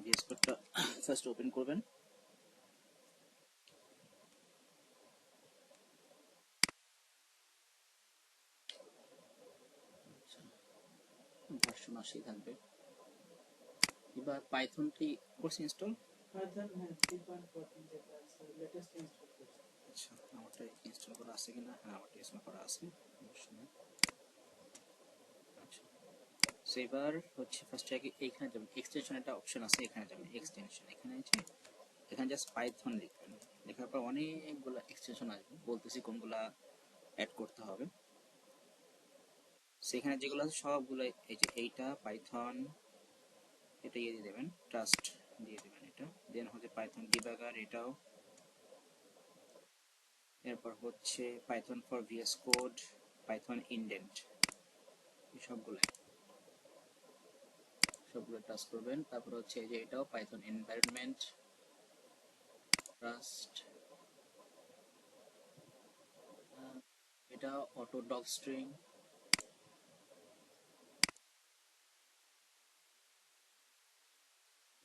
VS কোডটা first open করবেন। Version 80 থাকবে। এবার পাইথনটি কোর্স ইনস্টল পাইথন 3.14 যেটা আছে লেটেস্ট ইনস্টল করছি। আচ্ছা, আমারটা ইনস্টল করা আছে কিনা? হ্যাঁ, আমারটা ইনস্টল করা আছে। আচ্ছা, সো এবার হচ্ছে ফার্স্টে আগে এইখানে যাবেন, এক্সটেনশন একটা অপশন আছে, এখানে যাবেন এক্সটেনশন। এখানে আছে, এখানে জাস্ট পাইথন লিখবেন। লেখার পর অনেকগুলো এক্সটেনশন আসবে, বলতেছি কোনগুলা অ্যাড করতে হবে। সেখানে যেগুলো আছে সবগুলো, এই যে এইটা পাইথন, এটা ইয়ে দিয়ে দেবেন, ট্রাস্ট দিয়ে দেবেন এটা। দেন হচ্ছে পাইথন ডিবাগার, এটাও। এরপর হচ্ছে Python for VS code, Python indent, এই সবগুলো টাচ করবেন। তারপর হচ্ছে এই যে এটাও পাইথন এনভায়রনমেন্ট, ট্রাস্ট, এটা অটো ডগ স্ট্রিং।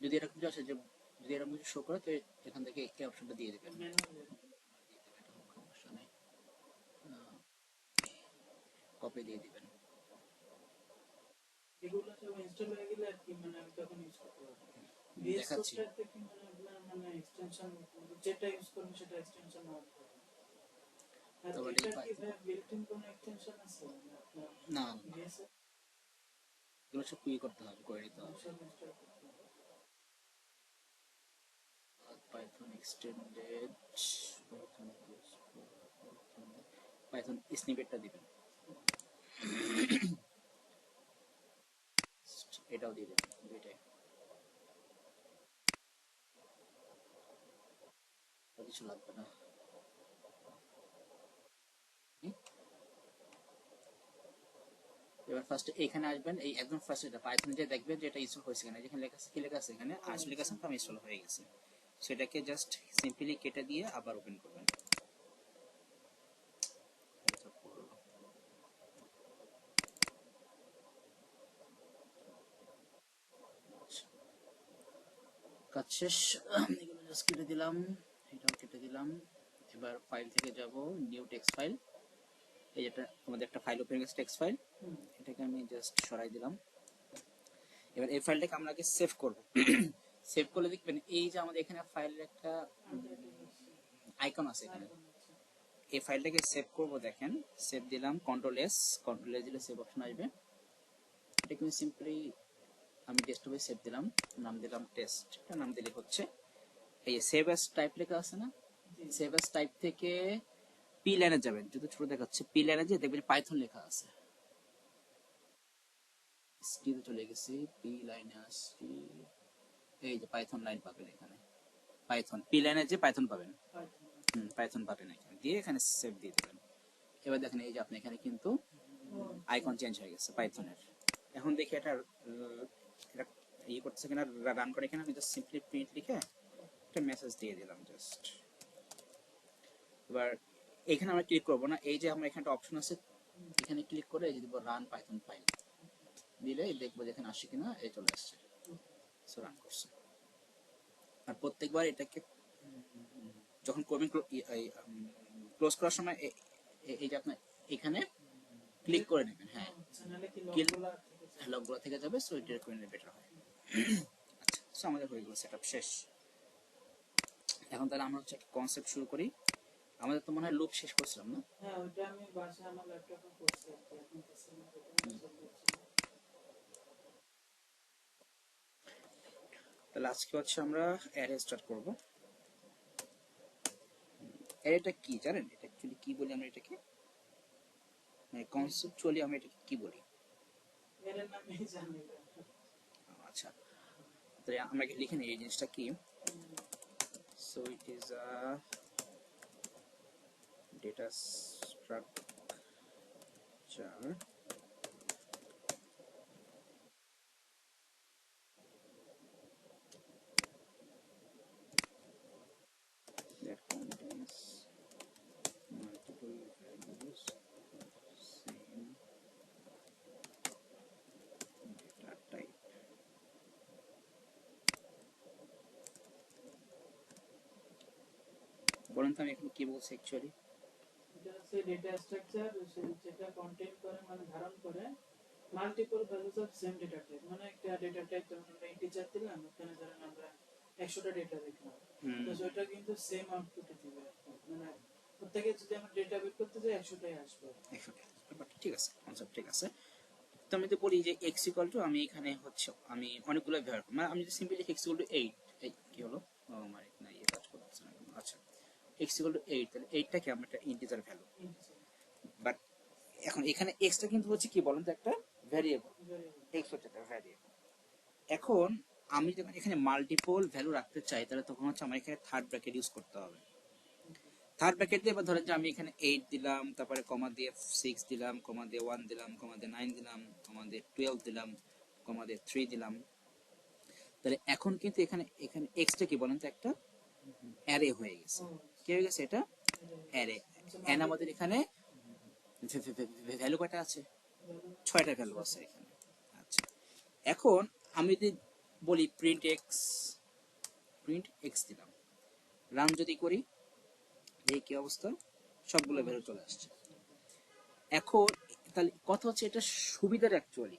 যদি এরকম কিছু আসে, যে যদি এরকম কিছু শো করে, তো এখান থেকে এই অপশনটা দিয়ে দেবেন, সমস্যা নেই, কপি দিয়ে দিবেন। এগুলো সব ইনস্টল হয়ে গেলে আর কি মানে আমি তখন ইউজ করতে পারবো। ভিএস কোডটাতে কি মানে আপনার মানে এক্সটেনশন যেটা ইউজ করবেন সেটা এক্সটেনশন না হবে। আর এটা কি বিল্ট ইন কোন এক্সটেনশন আছে আপনার? না, ভিএস এগুলো সব কুই করতে হবে, করে নিতে হবে। সব ইনস্টল করতে হবে। পাইথন এক্সটেন্ডেড, পাইথন স্নিপেটটা দিবেন, এটাও দিয়ে দেবেন, দুইটাই। কিছু লাগবে না। এবার ফার্স্ট এখানে আসবেন, এই একদম ফার্স্ট এটা পাইথনে যে দেখবেন যে এটা ইনস্টল হয়েছে কিনা, যেখানে লেখা আছে, কি লেখা আছে এখানে, আসলে লেখা আছে ফর্ম ইনস্টল হয়ে গেছে। সেটাকে জাস্ট সিম্পলি কেটে দিয়ে আবার ওপেন করবেন। কাজ শেষ, এগুলো জাস্ট কেটে দিলাম, এটাও কেটে দিলাম। এবার ফাইল থেকে যাব, নিউ টেক্সট ফাইল। এই যেটা আমাদের একটা ফাইল ওপেন গেছে, টেক্সট ফাইল, এটাকে আমি জাস্ট সরাই দিলাম। এবার এই ফাইলটাকে আমরা আগে সেভ করব। সেভ করলে দেখবেন এই যে আমাদের এখানে ফাইলের একটা আইকন আছে এখানে, এই ফাইলটাকে সেভ করব। দেখেন, সেভ দিলাম, কন্ট্রোল এস দিলে সেভ অপশন আসবে। এটাকে সিম্পলি আমি ডেস্কটপে সেভ দিলাম, নাম দিলাম টেস্ট, এটা নাম দিলে হচ্ছে। এই সেভ অ্যাজ টাইপ লেখা আছে না, সেভ অ্যাজ টাইপ থেকে পি লাইনে যাবেন, যদি ছোট দেখাচ্ছে, পি লাইনে যে দেখবেন পাইথন লেখা আছে। স্ক্রিনে চলে গেছি, পি লাইনে আসছি, এই যে পাইথন লাইন পাবেন এখানে, পাইথন পি লাইনে যে পাইথন পাবেন, পাইথন পাবেন এখানে দিয়ে, এখানে সেভ দিয়ে দেবেন। এবার দেখেন এই যে আপনি এখানে কিন্তু আইকন চেঞ্জ হয়ে গেছে পাইথনের। এখন দেখি এটা ইয়ে করতেছে কিনা, রান করে কিনা। আমি জাস্ট সিম্পলি প্রিন্ট লিখে একটা মেসেজ দিয়ে দিলাম জাস্ট। এবার এখানে আমরা ক্লিক করবো না, এই যে আমরা এখানে একটা অপশন আছে, এখানে ক্লিক করে এই যে দিব রান পাইথন ফাইল দিলে দেখবো যেখানে আসে কিনা, এই চলে আসছে, সো রান করছে। আর প্রত্যেকবার এটাকে যখন করবেন, ক্লোজ করার সময় এই যে আপনার এখানে ক্লিক করে নেবেন। হ্যাঁ, লকগুলো থেকে যাবে, সো এটা করে নিলে বেটার হয়। আচ্ছা, সো আমাদের হয়ে গেল সেটআপ শেষ। এখন তাহলে আমরা হচ্ছে কনসেপ্ট শুরু করি। আমাদের তো মনে হয় লুপ শেষ করছিলাম না? হ্যাঁ, ওটা আমি বাসায় আমার ল্যাপটপে করছি, এখন তাহলে আজকে হচ্ছে আমরা অ্যারে স্টার্ট করব। অ্যারেটা কি জানেন? এটা অ্যাকচুয়ালি কি বলি আমরা এটাকে, মানে কনসেপচুয়ালি আমরা এটাকে কি বলি? এর নামই জানি না। আচ্ছা, তাহলে আমরা লিখে নিই এই জিনিসটা কি। So it is a data structure that contains multiple values of same data type. বলেন তো আমি এখন কি বলছি অ্যাকচুয়ালি? এটা হচ্ছে ডেটা স্ট্রাকচার যেটা কন্টেইন করে মানে ধারণ করে multiple values of same data type. মানে একটা ডেটা টাইপ যেমন আমরা ইন্টিজার দিলাম, ওখানে ধরেন আমরা 100টা ডেটা দেখলাম, তো সেটা কিন্তু সেম আউটপুটে দিবে। মানে প্রত্যেকে যদি আমরা ডেটা বের করতে যাই 100টাই আসবে। 100টা বাট ঠিক আছে, কনসেপ্ট ঠিক আছে। তো আমি তো বলি যে এক্স ইকুয়াল টু, আমি এখানে হচ্ছে আমি অনেকগুলো ব্যবহার করি, মানে আমি যদি সিম্পলি লিখি এক্স ইকুয়াল টু 8, এই কি হলো, ও আমার না ইয়ে কাজ করতেছে না কেন? আচ্ছা, এক্স ইকুয়াল টু 8, তাহলে 8টা কি আমরা একটা ইন্টিজার ভ্যালু, বাট এখন এখানে এক্সটা কিন্তু হচ্ছে কি বলেন তো একটা ভ্যারিয়েবল, এক্স হচ্ছে একটা ভ্যারিয়েবল। এখন আমি যখন এখানে মাল্টিপল ভ্যালু রাখতে চাই, তাহলে তখন হচ্ছে আমার এখানে থার্ড ব্র্যাকেট ইউজ করতে হবে। থার্ড ব্র্যাকেট দিয়ে এবার ধরেন যে আমি এখানে 8 দিলাম, তারপরে কমা দিয়ে 6 দিলাম, কমা দিয়ে 1 দিলাম, কমা দিয়ে 9 দিলাম, কমা দিয়ে 12 দিলাম, কমা দিয়ে 3 দিলাম। তাহলে এখন কিন্তু এখানে এখানে এক্সটা কি বলেন তো একটা অ্যারে হয়ে গেছে। কি হয়ে গেছে? এটা অ্যারে। এন আমাদের এখানে ভ্যালু কয়টা আছে? 6টা ভ্যালু আছে এখানে। আচ্ছা, এখন আমি যদি বলি প্রিন্ট এক্স দিলাম, রান যদি করি, এই কি অবস্থা, সবগুলো ভ্যালু চলে আসছে। এখন তাহলে কথা হচ্ছে এটা সুবিধার অ্যাকচুয়ালি,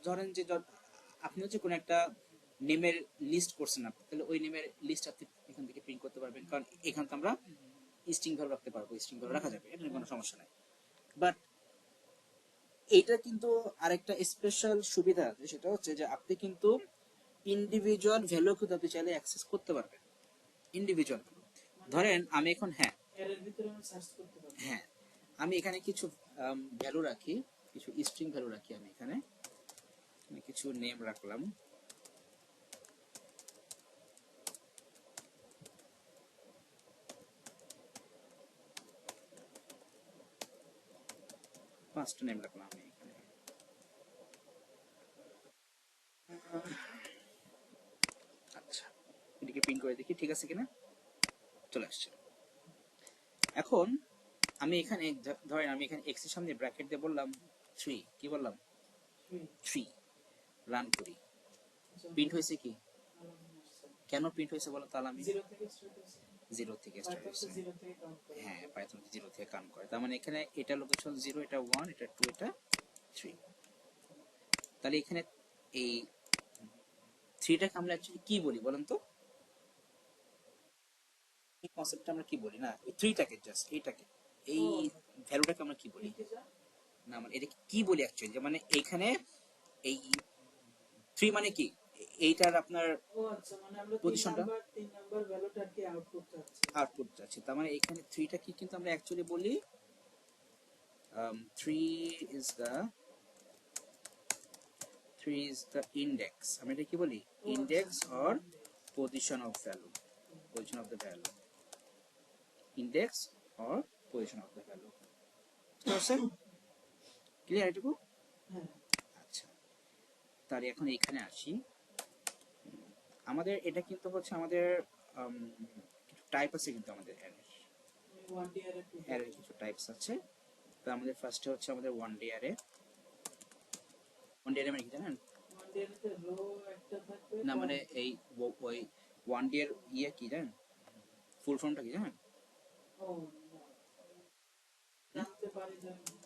ধরেন যে আপনি হচ্ছে কোনো একটা নেমের লিস্ট করছেন, আপনি তাহলে ওই নেমের লিস্ট আপনি এখান থেকে প্রিন্ট করতে পারবেন, কারণ এখান থেকে আমরা স্ট্রিং ভ্যালু রাখতে পারবো, স্ট্রিং ভ্যালু রাখা যাবে, এটা নিয়ে কোনো সমস্যা নাই। বাট এটা কিন্তু আরেকটা স্পেশাল সুবিধা আছে, সেটা হচ্ছে যে আপনি কিন্তু ইন্ডিভিজুয়াল ভ্যালু কিন্তু আপনি চাইলে অ্যাক্সেস করতে পারবেন, ইন্ডিভিজুয়াল। ধরেন আমি এখন, হ্যাঁ এর ভিতরে আমি সার্চ করতে পারবো। হ্যাঁ, আমি এখানে কিছু ভ্যালু রাখি, কিছু স্ট্রিং ভ্যালু রাখি, আমি এখানে কিছু নেম রাখলাম, পাঁচটা নেম রাখলাম আমি এখানে। আচ্ছা, এদিকে প্রিন্ট করে দেখি ঠিক আছে কিনা, চলে আসছে। এখন আমি এখানে ধরেন আমি এখানে এক্স এর সামনে ব্র্যাকেট দিয়ে বললাম 3, কি বললাম 3, রান করি, প্রিন্ট হয়েছে কি, কেন প্রিন্ট হয়েছে বলো তাহলে? আমি 0 থেকে স্টার্ট হয়েছে, হ্যাঁ পাইথন 0 থেকে কাউন্ট করে, তার মানে এখানে এটা লোকেশন 0, এটা 1, এটা 2, এটা 3। তাহলে এখানে এই 3টাকে আমরা অ্যাকচুয়ালি কি বলি বলেন তো? এই কনসেপ্টটা আমরা কি বলি, না এই 3টাকে, জাস্ট এইটাকে, এই ভ্যালুটাকে আমরা কি বলি না, মানে এটা কি বলি অ্যাকচুয়ালি, মানে এখানে এই 3 মানে কি, এইটার আপনার ও আচ্ছা, মানে আমরা পজিশনটা 3 নাম্বার ভ্যালুটা কি আউটপুট চাচ্ছি, আউটপুট যাচ্ছে, তার মানে এখানে 3টা কি কিন্তু আমরা অ্যাকচুয়ালি বলি 3 is the index, আমরা এটা কি বলি, index or position of value, position of the value, index or position of the value, ঠিক আছে? ক্লিয়ার এটুকু? হ্যাঁ। আচ্ছা, তাহলে এখন এখানে আসি, আমাদের এটা কিন্তু হচ্ছে আমাদের কিছু টাইপ আছে, কিন্তু আমাদের অ্যারের কিছু টাইপস আছে। তো আমাদের ফার্স্টে হচ্ছে আমাদের ওয়ান ডে অ্যারে মানে কি জানেন? না মানে এই ওই ওয়ান ডে এর ইয়ে কি জানেন, ফুল ফর্মটা কি জানেন?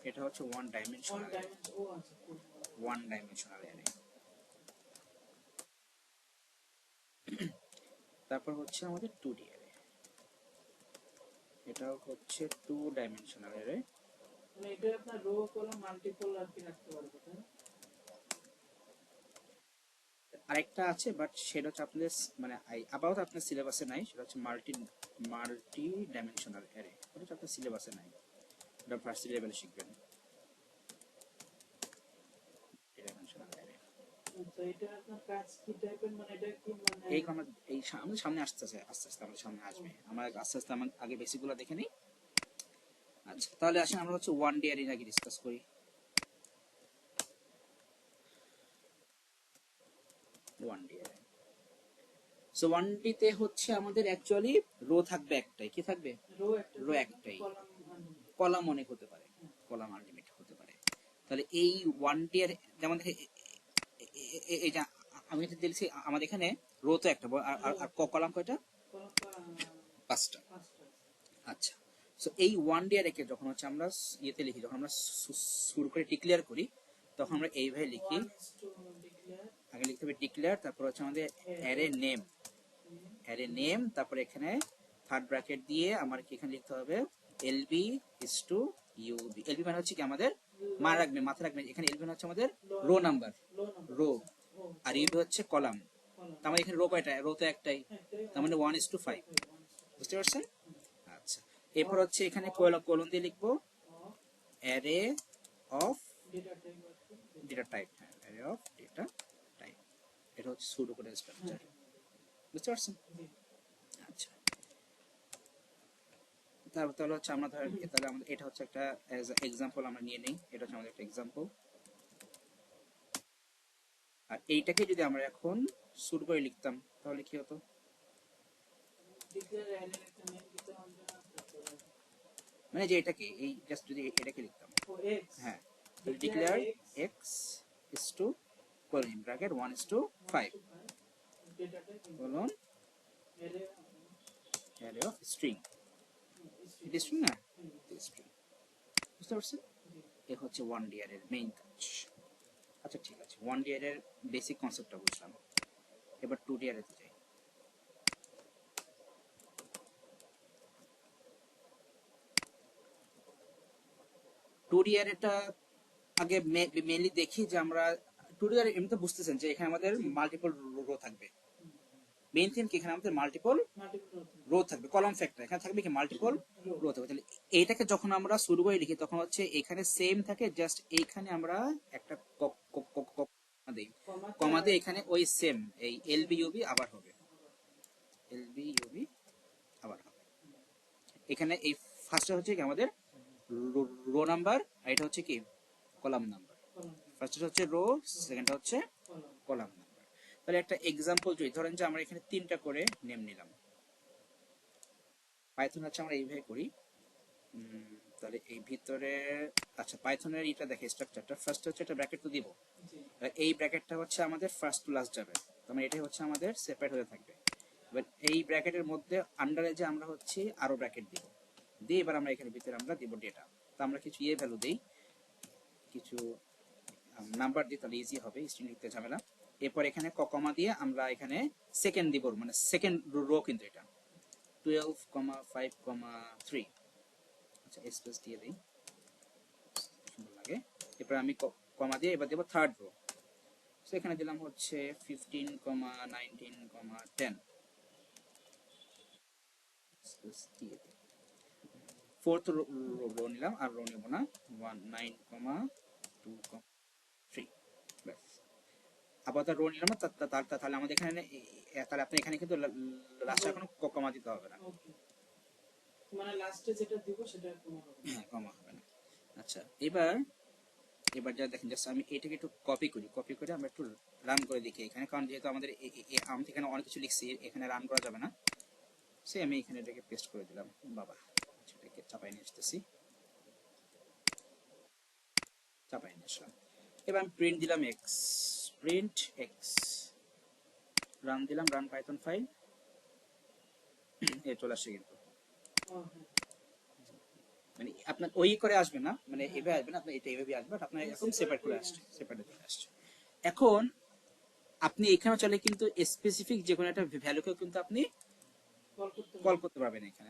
এটা হচ্ছে ওয়ান ডাইমেনশনাল অ্যারে। তারপর হচ্ছে আমাদের 2D অ্যারে, এটা হচ্ছে 2 ডাইমেনশনাল অ্যারে। মানে এটা আপনার রো কলাম মাল্টিপল আর কি রাখতে পারবে, তাই না? আরেকটা আছে, বাট সেটা হচ্ছে আপনাদের মানে আপাতত আপনার সিলেবাসে নাই, সেটা হচ্ছে মাল্টি ডাইমেনশনাল অ্যারে, ওটা আপনার সিলেবাসে নাই, এটা ফার্স্ট লেভেলে শিখবেন। আচ্ছা, এটা আপনার কাজ কি টাইপের, মানে এটা কি মানে এই আমাদের সামনে আসতেছে, আস্তে আস্তে আমাদের সামনে আসবে, আমরা আস্তে আস্তে আমার আগে বেসিকগুলো দেখে নিই। আচ্ছা, তাহলে আসেন আমরা হচ্ছে ওয়ান ডে অ্যারে আগে ডিসকাস করি। One day array, so one day তে হচ্ছে আমাদের অ্যাকচুয়ালি রো থাকবে একটাই, কি থাকবে, রো একটাই, কলাম অনেক হতে পারে, কলাম আনলিমিটেড হতে পারে। তাহলে এই ওয়ান ডে এর যেমন এই যে আমি দেখছি আমাদের এখানে রো তো একটা, আর কলাম কয়টা, 5টা। পাঁচটা। আচ্ছা, সো এই ওয়ান ডে অ্যারেকে যখন হচ্ছে আমরা ইয়েতে লিখি, যখন আমরা শুরু করে ডিক্লেয়ার করি, তখন আমরা এইভাবে লিখি। 1 is to declare আগে লিখতে হবে ডিক্লেয়ার, তারপর হচ্ছে আমাদের অ্যারে নেম, অ্যারে নেম, তারপর এখানে থার্ড ব্র্যাকেট দিয়ে আমার কি এখানে লিখতে হবে LB is to UB. LB মানে হচ্ছে কি আমাদের মাথা রাখবেন এখানে এলবি মানে হচ্ছে আমাদের row number, low number row, ও আর ইউবি হচ্ছে কলাম। তার মানে এখানে রো কয়টা? রো তো একটাই, তার মানে 1:5। বুঝতে পারছেন? আচ্ছা, এরপর হচ্ছে এখানে কোলন দিয়ে লিখবো অ্যারে অফ ডেটা টাইপ। হ্যাঁ, অ্যারে অফ ডেটা টাইপ, এটা হচ্ছে সুডো কোডের স্ট্রাকচার। বুঝতে পারছেন? আচ্ছা, তারপর তাহলে হচ্ছে আমরা ধরেন তাহলে আমাদের এটা হচ্ছে একটা এক্সাম্পল আমরা নিয়ে নেই, এটা হচ্ছে আমাদের একটা এক্সাম্পল। আর এইটাকে যদি আমরা এখন শুরু করে লিখতাম তাহলে কি হতো? declare array একটা name দিতে হবে না, তারপরে মানে যে এটাকে এই জাস্ট যদি এটাকে লিখতাম, ও x হ্যাঁ, declare X is to colon bracket 1:5 data type colon array array of string. এটা স্ট্রিং না, স্ট্রিং। বুঝতে পারছেন? এ হচ্ছে ওয়ান ডি এর মেইন কাজ। আচ্ছা ঠিক আছে, ওয়ান ডি এর বেসিক কনসেপ্টটা বুঝলাম, এবার টু ডি এর তে যাই। টু ডি এর এটা আগে মেইনলি দেখি যে আমরা টু ডি এর এমনিতে বুঝতেছেন যে এখানে আমাদের মাল্টিপল রো থাকবে। মেইন থিম কি এখানে আমাদের মাল্টিপল multiple রো থাকবে, কলাম ফ্যাক্টর এখানে থাকবে কি মাল্টিপল রো থাকবে। তাহলে এইটাকে যখন আমরা শুরু করে লিখি তখন হচ্ছে এখানে সেম থাকে, জাস্ট এইখানে আমরা একটা দিই, কমা দিয়ে এখানে ওই সেম এই এলবি ইউবি আবার হবে, এলবি ইউবি আবার হবে। এখানে এই ফার্স্টটা হচ্ছে কি আমাদের রো নাম্বার, আর এটা হচ্ছে কি কলাম নাম্বার। ফার্স্টটা হচ্ছে রো, সেকেন্ডটা হচ্ছে কলাম নাম্বার। তাহলে একটা এক্সাম্পল যদি ধরেন যে আমরা এখানে 3টা করে নেম নিলাম, পাইথন হচ্ছে আমরা এইভাবে করি। তাহলে এই ভিতরে আচ্ছা পাইথনের এটা দেখে স্ট্রাকচারটা ফার্স্ট হচ্ছে একটা ব্র্যাকেট তো দিব, এই ব্র্যাকেটটা হচ্ছে আমাদের ফার্স্ট টু লাস্ট যাবে, তার মানে এটাই হচ্ছে আমাদের সেপারেট হয়ে থাকবে। এবার এই ব্র্যাকেটের মধ্যে আন্ডারে যে আমরা হচ্ছে আরো ব্র্যাকেট দিব, দিয়ে এবার আমরা এখানে ভিতরে আমরা দিব ডেটা। তো আমরা কিছু ভ্যালু দেই, কিছু নাম্বার দিই, তাহলে ইজি হবে, স্ট্রিং লিখতে ঝামেলা। এরপর এখানে কমা দিয়ে আমরা এখানে সেকেন্ড দিব, মানে সেকেন্ড রো কিন্তু এটা 12,5,3। আচ্ছা স্পেস দিয়ে দিই, সুন্দর লাগে। এরপর আমি কমা দিয়ে এবার দেবো থার্ড রো, সো এখানে দিলাম হচ্ছে 15,19,10। স্পেস দিয়ে দিই, ফোর্থ রো নিলাম, আর রো নেব না, 19,2,3। ব্যাস, আপাতত রো নিলাম না, তাহলে আমাদের এখানে তাহলে আপনি এখানে কিন্তু লাস্টে কোনো কমা দিতে হবে না। মানে লাস্টে যেটা দিব সেটা কমা হবে, হ্যাঁ কমা হবে না। আচ্ছা এবার যা দেখেন, জাস্ট আমি এটাকে একটু কপি করে আমরা একটু রান করে দেখি এখানে, কারণ যেহেতু আমাদের আমি এখানে অনেক কিছু লিখছি, এখানে রান করা যাবে না, সে আমি এখানে এটাকে পেস্ট করে দিলাম। বাবা, সেটাকে চাপাই নিয়ে আসতেছি, চাপাই নিয়ে আসলাম। এবার আমি প্রিন্ট দিলাম এক্স, প্রিন্ট এক্স, রান দিলাম, রান পাইথন ফাইল, এ চলে আসছে কিন্তু। মানে আপনার ওই করে আসবে না, মানে এভাবে আসবে না, আপনার এটা এভাবে আসবে, আপনার এরকম সেপারেট করে আসছে, সেপারেট করে আসছে। এখন আপনি এখানে চলে কিন্তু স্পেসিফিক যে কোনো একটা ভ্যালুকেও কিন্তু আপনি কল করতে পারবেন এখানে।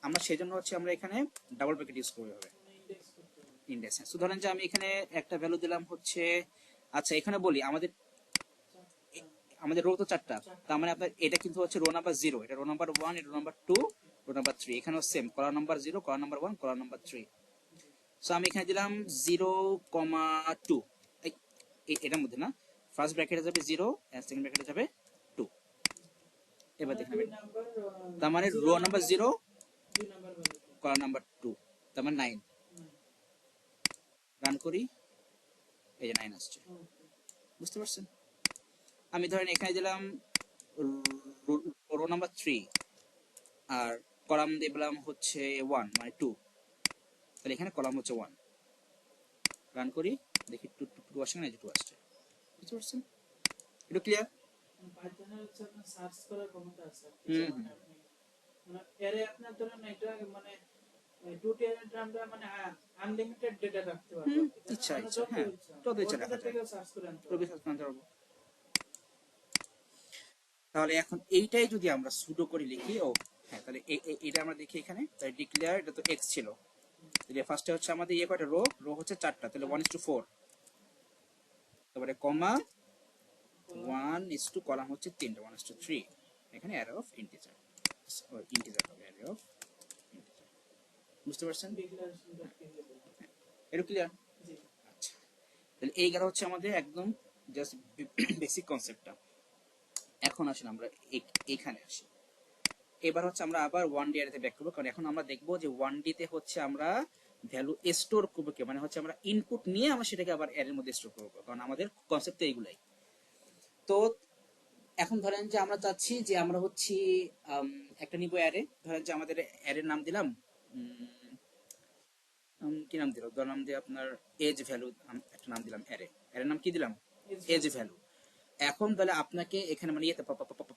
আমরা সেজন্য হচ্ছে আমরা এখানে ডাবল ব্র্যাকেট ইউজ করতে হবে, ইন্ডেক্স। সো ধরেন যে আমি এখানে একটা ভ্যালু দিলাম হচ্ছে, আচ্ছা এখানে বলি আমাদের রো তো 4টা, তার মানে আপনার এটা কিন্তু হচ্ছে রো নাম্বার 0, এটা রো নাম্বার 1, এটা রো নাম্বার 2, রো নাম্বার 3, এখানেও same column number 0, column number 1, column number 3। So আমি এখানে দিলাম 0,2, এটার মধ্যে না, ফার্স্ট ব্র্যাকেটে যাবে 0 এন্ড সেকেন্ড ব্র্যাকেটে যাবে 2। এবার দেখেন তার মানে রো নাম্বার 0, কলাম নাম্বার 2, তার মানে 9। রান করি, এই যে 9 আসছে। বুঝতে পারছেন? আমি ধরেন এখানে দিলাম রো নাম্বার 3 আর কলাম দিলাম হচ্ছে 1 মানে 2, তাহলে এখানে কলাম হচ্ছে 1। রান করি, দেখি 2 আসছে না, এই যে 2 আসছে। বুঝতে পারছেন? এটা ক্লিয়ার? পাইথনের হচ্ছে আপনার সার্চ করার ক্ষমতা আছে, হুম, মানে এরে আপনার ধরেন এটা মানে 2 টিয়ারের আমরা মানে আনলিমিটেড ডেটা রাখতে পারবো হুম, আর কি, তাই না? ইচ্ছা মানে ইচ্ছা, হ্যাঁ, যত ইচ্ছা ওর রাখা ভিতর যায়, থেকেও সার্চ করে আনতে রবি পারবো। সার্চ করতে পারবো। তাহলে এখন এইটাই যদি আমরা সুডো করে লিখি, ও হ্যাঁ, তাহলে এটা আমরা দেখি এখানে, তাহলে ডিক্লেয়ার, এটা তো এক্স ছিল, তাহলে ফার্স্টে হচ্ছে আমাদের ইয়ে কয়টা রো, রো হচ্ছে 4টা, তাহলে 1:4, তারপরে কমা 1:, কলাম হচ্ছে 3টা, 1:3, এখানে অ্যারে অফ ইন্টিজার, ইন্টিজার হবে অ্যারে অফ ইন্টিজার। বুঝতে পারছেন? Declaration dot variable. এটা ক্লিয়ার? জি। আচ্ছা, তাহলে এই গেল হচ্ছে আমাদের একদম জাস্ট বেসিক কনসেপ্টটা। এখন আসেন আমরা এখানে আসি। এবার হচ্ছে আমরা আবার 1D অ্যারেতে ব্যাক করবো, কারণ এখন আমরা দেখবো যে 1D তে হচ্ছে আমরা ভ্যালু স্টোর করবো, কি মানে হচ্ছে আমরা ইনপুট নিয়ে আমরা সেটাকে আবার অ্যারের মধ্যে স্টোর করবো, কারণ আমাদের কনসেপ্ট তো এইগুলাই। তো এখন ধরেন যে আমরা চাচ্ছি যে আমরা হচ্ছে একটা নিব অ্যারে, ধরেন যে আমাদের অ্যারের নাম দিলাম কি নাম দিলাম, ধর নাম দিয়ে আপনার এজ ভ্যালু, একটা নাম দিলাম অ্যারে, অ্যারের নাম কি দিলাম, এজ ভ্যালু। এখন তাহলে আপনাকে এখানে মানে ইয়েতে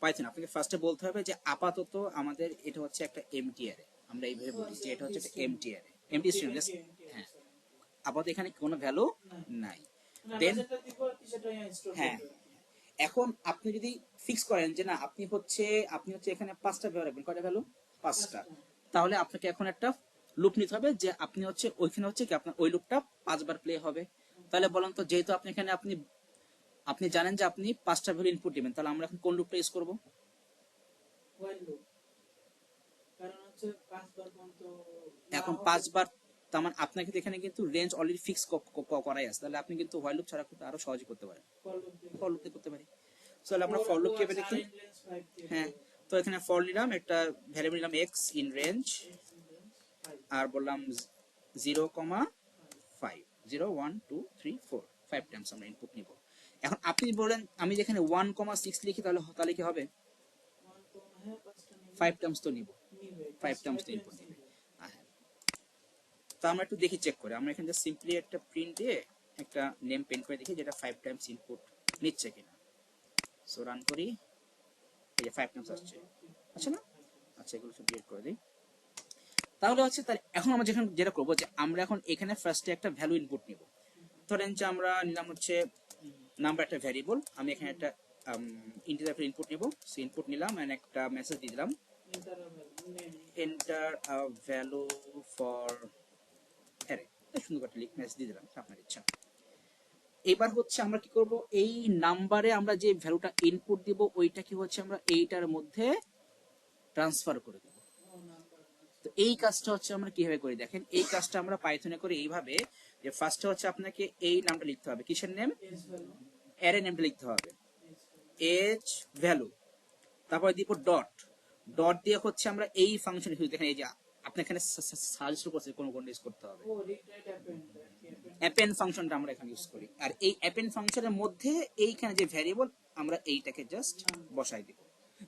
পাইথন আপনাকে ফার্স্টে বলতে হবে যে আপাতত আমাদের এটা হচ্ছে একটা এমটি অ্যারে, আমরা এইভাবে বলি যে এটা হচ্ছে একটা এমটি অ্যারে, এমটি স্ট্রিং, হ্যাঁ, আপাতত এখানে কোনো ভ্যালু নাই। দেন হ্যাঁ, এখন আপনি যদি ফিক্স করেন যে না আপনি হচ্ছে এখানে 5টা ভ্যালু রাখবেন, কয়টা ভ্যালু, 5টা, তাহলে আপনাকে এখন একটা লুপ নিতে হবে যে আপনি হচ্ছে ওইখানে হচ্ছে কি আপনার ওই লুপটা 5বার প্লে হবে। তাহলে বলেন তো, যেহেতু আপনি এখানে আপনি জানেন যে আপনি 5টা ভ্যালু ইনপুট দিবেন, তাহলে আমরা এখন কোন লুপটা ইউজ করব? কারণ হচ্ছে 5বার পর্যন্ত এখন 5বার, তার মানে আপনাকে তো এখানে কিন্তু রেঞ্জ অলরেডি ফিক্স করাই আছে, তাহলে আপনি কিন্তু হোয়াইল লুপ ছাড়া কিন্তু আরো সহজে করতে পারেন, ফর লুপ দিয়ে করতে পারি। তাহলে আমরা ফর লুপ কেবে দেখি, হ্যাঁ, তো এখানে ফর নিলাম, একটা ভ্যারিয়েবল নিলাম এক্স ইন রেঞ্জ, আর বললাম 0,5, 0 1 2 3 4, 5 টাইমস আমরা ইনপুট নিব। এখন আপনি বলেন আমি যেখানে 1,6 লিখি তাহলে কি হবে, 5 টাইমস তো নিব, 5 টাইমস তো ইনপুট নিবে। তো আমরা একটু দেখি, চেক করে আমরা এখানে সিম্পলি একটা প্রিন্ট দিয়ে একটা নেম প্রিন্ট করে দেখি যেটা 5 টাইমস ইনপুট নিচ্ছে কিনা। সো রান করি, এই যে 5 টাইমস আসছে, আচ্ছা না, আচ্ছা এগুলো সব ডিলিট করে দিই। তাহলে হচ্ছে তাহলে এখন আমরা যেটা করবো যে আমরা এখন এখানে ফার্স্টে একটা ভ্যালু ইনপুট নিব। ধরেন যে আমরা নিলাম হচ্ছে নাম্বার, একটা ভ্যারিয়েবল, আমি এখানে একটা ইন্টিজার ইনপুট নিব। সো ইনপুট নিলাম এন্ড একটা মেসেজ দিয়ে দিলাম, enter a value for array, সুন্দর একটা মেসেজ দিয়ে দিলাম, আপনার ইচ্ছা। এবার হচ্ছে আমরা কি করব, এই নাম্বারে আমরা যে ভ্যালুটা ইনপুট দিব ওইটা কি হচ্ছে আমরা এইটার মধ্যে ট্রান্সফার করে দেব। তো এই কাজটা হচ্ছে আমরা কিভাবে করি দেখেন, এই কাজটা আমরা পাইথনে করি এইভাবে যে ফার্স্টে হচ্ছে আপনাকে এই নামটা লিখতে হবে, কিসের নেম, অ্যারে নেমটা লিখতে হবে, এজ ভ্যালু, তারপরে দিব ডট, ডট দিয়ে হচ্ছে আমরা এই ফাংশন দেখেন, এই যে আপনি এখানে সাজেস্ট করছে কোন ইউজ করতে হবে, অ্যাপেন্ড ফাংশনটা আমরা এখানে ইউজ করি। আর এই অ্যাপেন্ড ফাংশনের মধ্যে এইখানে যে ভ্যারিয়েবল আমরা এইটাকে জাস্ট বসাই দিব।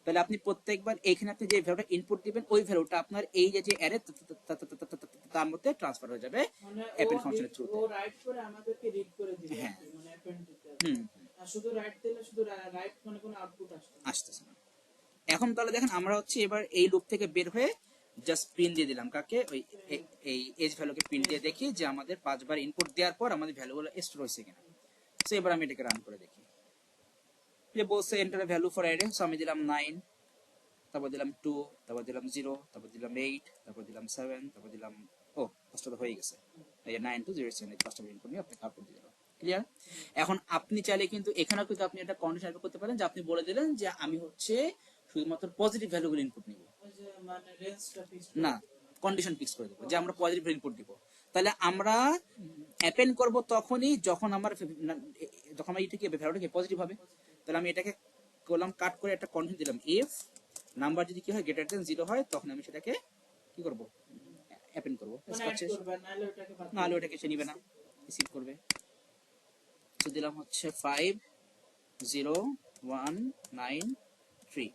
তাহলে আপনি প্রত্যেকবার এইখানে আপনি যে ভ্যালুটা ইনপুট দিবেন ওই ভ্যালুটা আপনার এই যে অ্যারে তার মধ্যে ট্রান্সফার হয়ে যাবে অ্যাপেন্ড ফাংশনের থ্রুতে। ও রাইট করে আমাদেরকে রিড করে দিবে, হ্যাঁ, মানে অ্যাপেন্ড দিতে হবে। হুম, আর শুধু রাইট দিলে শুধু রাইট মানে কোনো আউটপুট আসতেছে না। এখন তাহলে দেখেন আমরা হচ্ছে এবার এই লুপ থেকে বের হয়ে জাস্ট প্রিন্ট দিয়ে দিলাম কাকে, ওই এই এজ ভ্যালুকে প্রিন্ট দিয়ে দেখি যে আমাদের 5বার ইনপুট দেওয়ার পর আমাদের ভ্যালুগুলো স্টোর হয়েছে কিনা। সো এবার আমি এটাকে রান করে দেখি, যে বলছে enter value for array, so আমি দিলাম 9, তারপর দিলাম 2, তারপর দিলাম 0, তারপর দিলাম 8, তারপর দিলাম 7, তারপর দিলাম, ও পাঁচটা হয়ে গেছে, এই 9 2 0 7 পাঁচটা ইনপুট নিয়ে আপনি আউটপুট দিয়ে দিলাম। ক্লিয়ার? এখন আপনি চাইলে কিন্তু এখানেও কিন্তু আপনি একটা কন্ডিশন অ্যাড করতে পারেন যে আপনি বলে দিলেন যে আমি হচ্ছে শুধুমাত্র পজিটিভ ভ্যালুগুলো ইনপুট নিব, মানে রেঞ্জটা ফিক্স না কন্ডিশন ফিক্স করে দেবো যে আমরা পজিটিভ ইনপুট দিব। তাহলে আমরা অ্যাপেন্ড করব তখনই যখন আমার এটাকে ভ্যালুটাকে পজিটিভ হবে। তাহলে আমি এটাকে করলাম কাট করে একটা কন্ডিশন দিলাম, ইফ নাম্বার যদি কি হয় গ্রেটার দেন 0 হয় তখন আমি সেটাকে কি করব, অ্যাপেন্ড করব, নাহলে ওটাকে সে নিবে না, রিসিভ করবে। তো দিলাম হচ্ছে 5 0 1 9 3,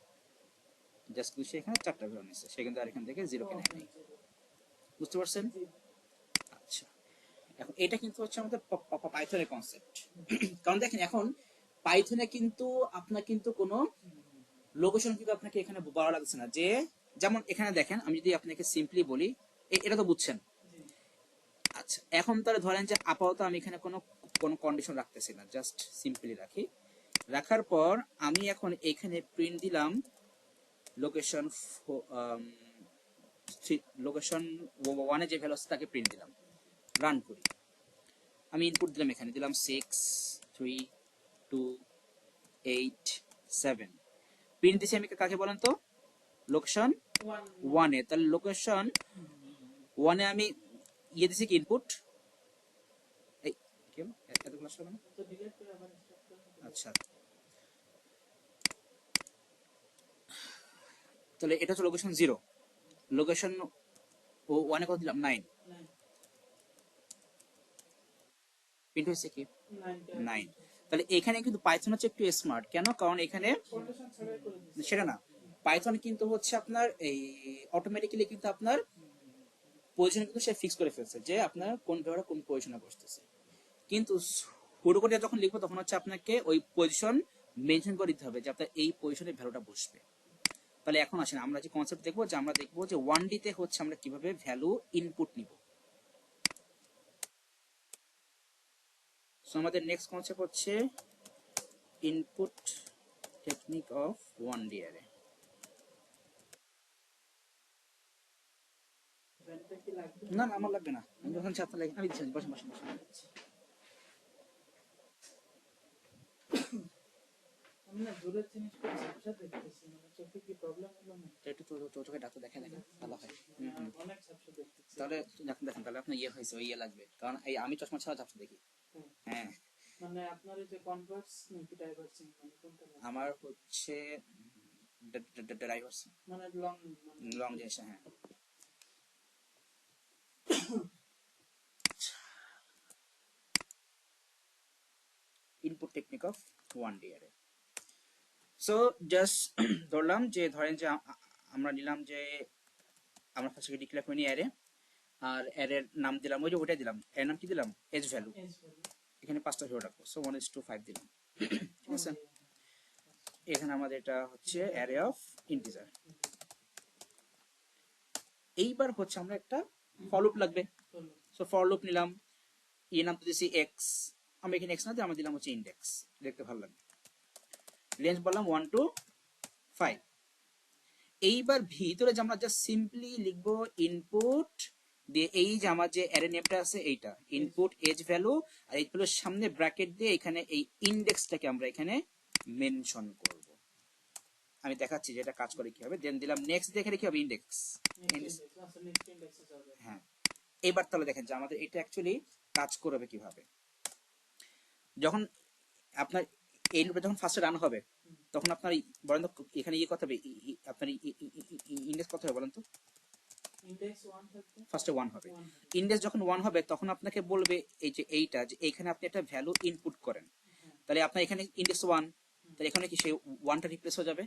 জাস্ট খুশি এখানে 4টা ভ্যালু নিচ্ছে, সে কিন্তু আর এখান থেকে 0 কে নেয় নাই। বুঝতে পারছেন? আচ্ছা, এখন এটা কিন্তু হচ্ছে আমাদের পাইথনের কনসেপ্ট। কারণ দেখেন এখন পাইথনে কিন্তু আপনার কিন্তু কোনো লোকেশন কিন্তু আপনাকে এখানে বলা লাগছে না যে যেমন এখানে দেখেন, আমি যদি আপনাকে সিম্পলি বলি, এটা তো বুঝছেন। জি আচ্ছা, এখন তাহলে ধরেন যে আপাতত আমি এখানে কোনো কোনো কন্ডিশন রাখতেছি না, জাস্ট সিম্পলি রাখি। রাখার পর আমি এখন এখানে প্রিন্ট দিলাম লোকেশন, লোকেশন ওয়ানে যে ভ্যালু আছে তাকে প্রিন্ট দিলাম। রান করি, আমি ইনপুট দিলাম, এখানে দিলাম 63287 প্রিন্ট দিছি আমি কাকে বলেন তো? লোকেশন ওয়ান ওয়ানে। তাহলে লোকেশন ওয়ানে আমি ইয়ে দিছি কি ইনপুট, এই কি হলো? এতগুলো আসলো কেন? তো ডিলিট করে আবার স্টার্ট করে দিতে আচ্ছা, তাহলে এটা হচ্ছে লোকেশন 0, লোকেশন ওয়ানে কত দিলাম 9, নাইন প্রিন্ট হয়েছে কি নাইনটা 9। তাহলে এখানে কিন্তু পাইথন হচ্ছে একটু স্মার্ট, কেন? কারণ এখানে কন্ডিশন ছাড়াই করে দিচ্ছে সেটা না, পাইথন কিন্তু হচ্ছে আপনার এই অটোমেটিক্যালি কিন্তু আপনার পজিশন কিন্তু সে ফিক্স করে ফেলছে যে আপনার কোন ভ্যালুটা কোন পজিশনে বসতেছে। কিন্তু সুডো কোডে যখন লিখবো তখন হচ্ছে আপনাকে ওই পজিশন মেনশন করে দিতে হবে যে আপনার এই পজিশনে ভ্যালুটা বসবে। তাহলে এখন আসেন আমরা যে কনসেপ্ট দেখবো, যে আমরা দেখবো যে 1D তে হচ্ছে আমরা কিভাবে ভ্যালু ইনপুট নিব। সো আমাদের নেক্সট কনসেপ্ট হচ্ছে input technique of 1D array. ব্যান্ডটা কি লাগবে না না, আমার লাগবে না, আমি যখন চাপ লাগে আমি দিচ্ছি, বসেন বসেন বসেন। আমি না দূরের জিনিস খুব ঝাপসা দেখতেছি মানে চোখে কি প্রবলেম হলো না তো একটু তো চোখে ডাক্তার দেখেন, দেখেন ভালো হয়। অনেক ঝাপসা দেখতেছি তাহলে দেখেন দেখেন, তাহলে আপনার ইয়ে হয়েছে, ওই ইয়ে লাগবে, কারণ এই আমি চশমা ছাড়া ঝাপসা দেখি। হ্যাঁ। হ্যাঁ, মানে আপনার এই যে কনভার্স নাকি ডাইভার্সিং মানে কোনটা লাগে? আমার হচ্ছে ড্রাইভার্স, মানে লং লং জিনিস। হ্যাঁ, input technique of 1D array. So just ধরলাম যে, ধরেন যে আমরা নিলাম যে আমরা ফার্স্টে ডিক্লেয়ার করে নিই অ্যারে, আর অ্যারের নাম দিলাম ওই যে ওইটাই দিলাম, এর নাম কি দিলাম এজ ভ্যালু। এজ ভ্যালু এখানে 5টা ভ্যালু রাখবো, সো 1:5 দিলাম। ঠিক আছে, এখানে আমাদের এটা হচ্ছে অ্যারে অফ ইন্টিজার। এইবার হচ্ছে আমরা একটা ফর লুপ লাগবে, সো ফর লুপ নিলাম, এর নাম তো দিয়েছি এক্স, আমরা এখানে এক্স না দিয়ে আমরা দিলাম হচ্ছে ইন্ডেক্স, দেখতে ভালো লাগবে। রেঞ্জ বললাম 1 to 5। এইবার ভিতরে যে আমরা জাস্ট সিম্পলি লিখবো ইনপুট দিয়ে, এই যে আমার যে অ্যারে নেমটা আছে এইটা ইনপুট এজ ভ্যালু, আর এই ভ্যালুর সামনে ব্র্যাকেট দিয়ে এখানে এই ইন্ডেক্সটাকে আমরা এখানে মেনশন করব। আমি দেখাচ্ছি যে এটা কাজ করে কিভাবে। দেন দিলাম নেক্সট, দেখে কি হবে ইন্ডেক্স। হ্যাঁ, এবার তাহলে দেখেন যে আমাদের এটা অ্যাকচুয়ালি কাজ করবে কিভাবে। যখন আপনার এই লুপটা যখন ফার্স্টে রান হবে তখন আপনার বলেন তো এখানে ইয়ে কত হবে, আপনার ইন্ডেক্স কত হবে বলেন তো? ইনডেক্স 1 থাকবে, ফার্স্টে 1 হবে। ইন্ডেক্স যখন 1 হবে তখন আপনাকে বলবে এই যে এইটা, যে এইখানে আপনি একটা ভ্যালু ইনপুট করেন। তাহলে আপনার এখানে ইন্ডেক্স 1, তাহলে এখানে কি সেই 1টা রিপ্লেস হয়ে যাবে।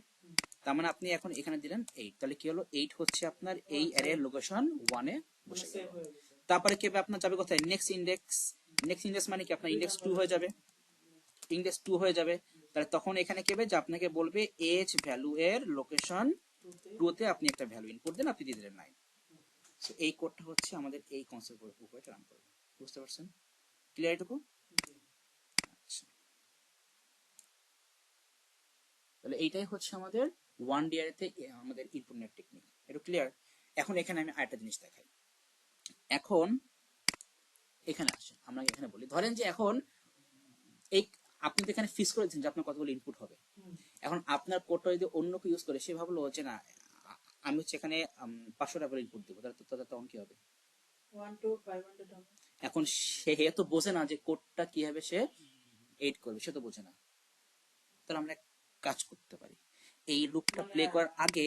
তার মানে আপনি এখন এখানে দিলেন 8, তাহলে কি হলো 8 হচ্ছে আপনার এই অ্যারের লোকেশন 1 এ বসে গেল। তারপরে কি হবে আপনার যাবে কোথায়, নেক্সট ইন্ডেক্স। নেক্সট ইন্ডেক্স মানে কি আপনার ইন্ডেক্স 2 হয়ে যাবে, ইন্ডেক্স 2 হয়ে যাবে। তাহলে তখন এখানে কি হবে যে আপনাকে বলবে এজ ভ্যালু এর লোকেশন 2 তে আপনি একটা ভ্যালু ইনপুট দেন, আপনি দিয়ে দিলেন 9। সো এই কোডটা হচ্ছে আমাদের এই কনসেপ্টের উপরে রান করবে। বুঝতে পারছেন ক্লিয়ার এটুকু? আচ্ছা, তাহলে এইটাই হচ্ছে আমাদের 1D অ্যারেতে আমাদের ইনপুট নেট টেকনিক। এটা ক্লিয়ার? এখন এখানে আমি আরেকটা জিনিস দেখাই। এখন এখানে আসেন, আমরা এখানে বলি ধরেন যে এখন এই আপনি তো এখানে ফিক্স করে দিচ্ছেন যে আপনার কতগুলো ইনপুট হবে। এখন আপনার কোডটা যদি অন্য কেউ ইউজ করে, সে ভাবলো যে না আমি হচ্ছে এখানে 500 টাকা ইনপুট দেবো, তাহলে তখন কি হবে? 1 to 500 হবে। এখন সে তো বোঝে না যে কোডটা কিভাবে সে এড করবে, সে তো বোঝে না। তাহলে আমরা এক কাজ করতে পারি, এই লুপটা প্লে করার আগে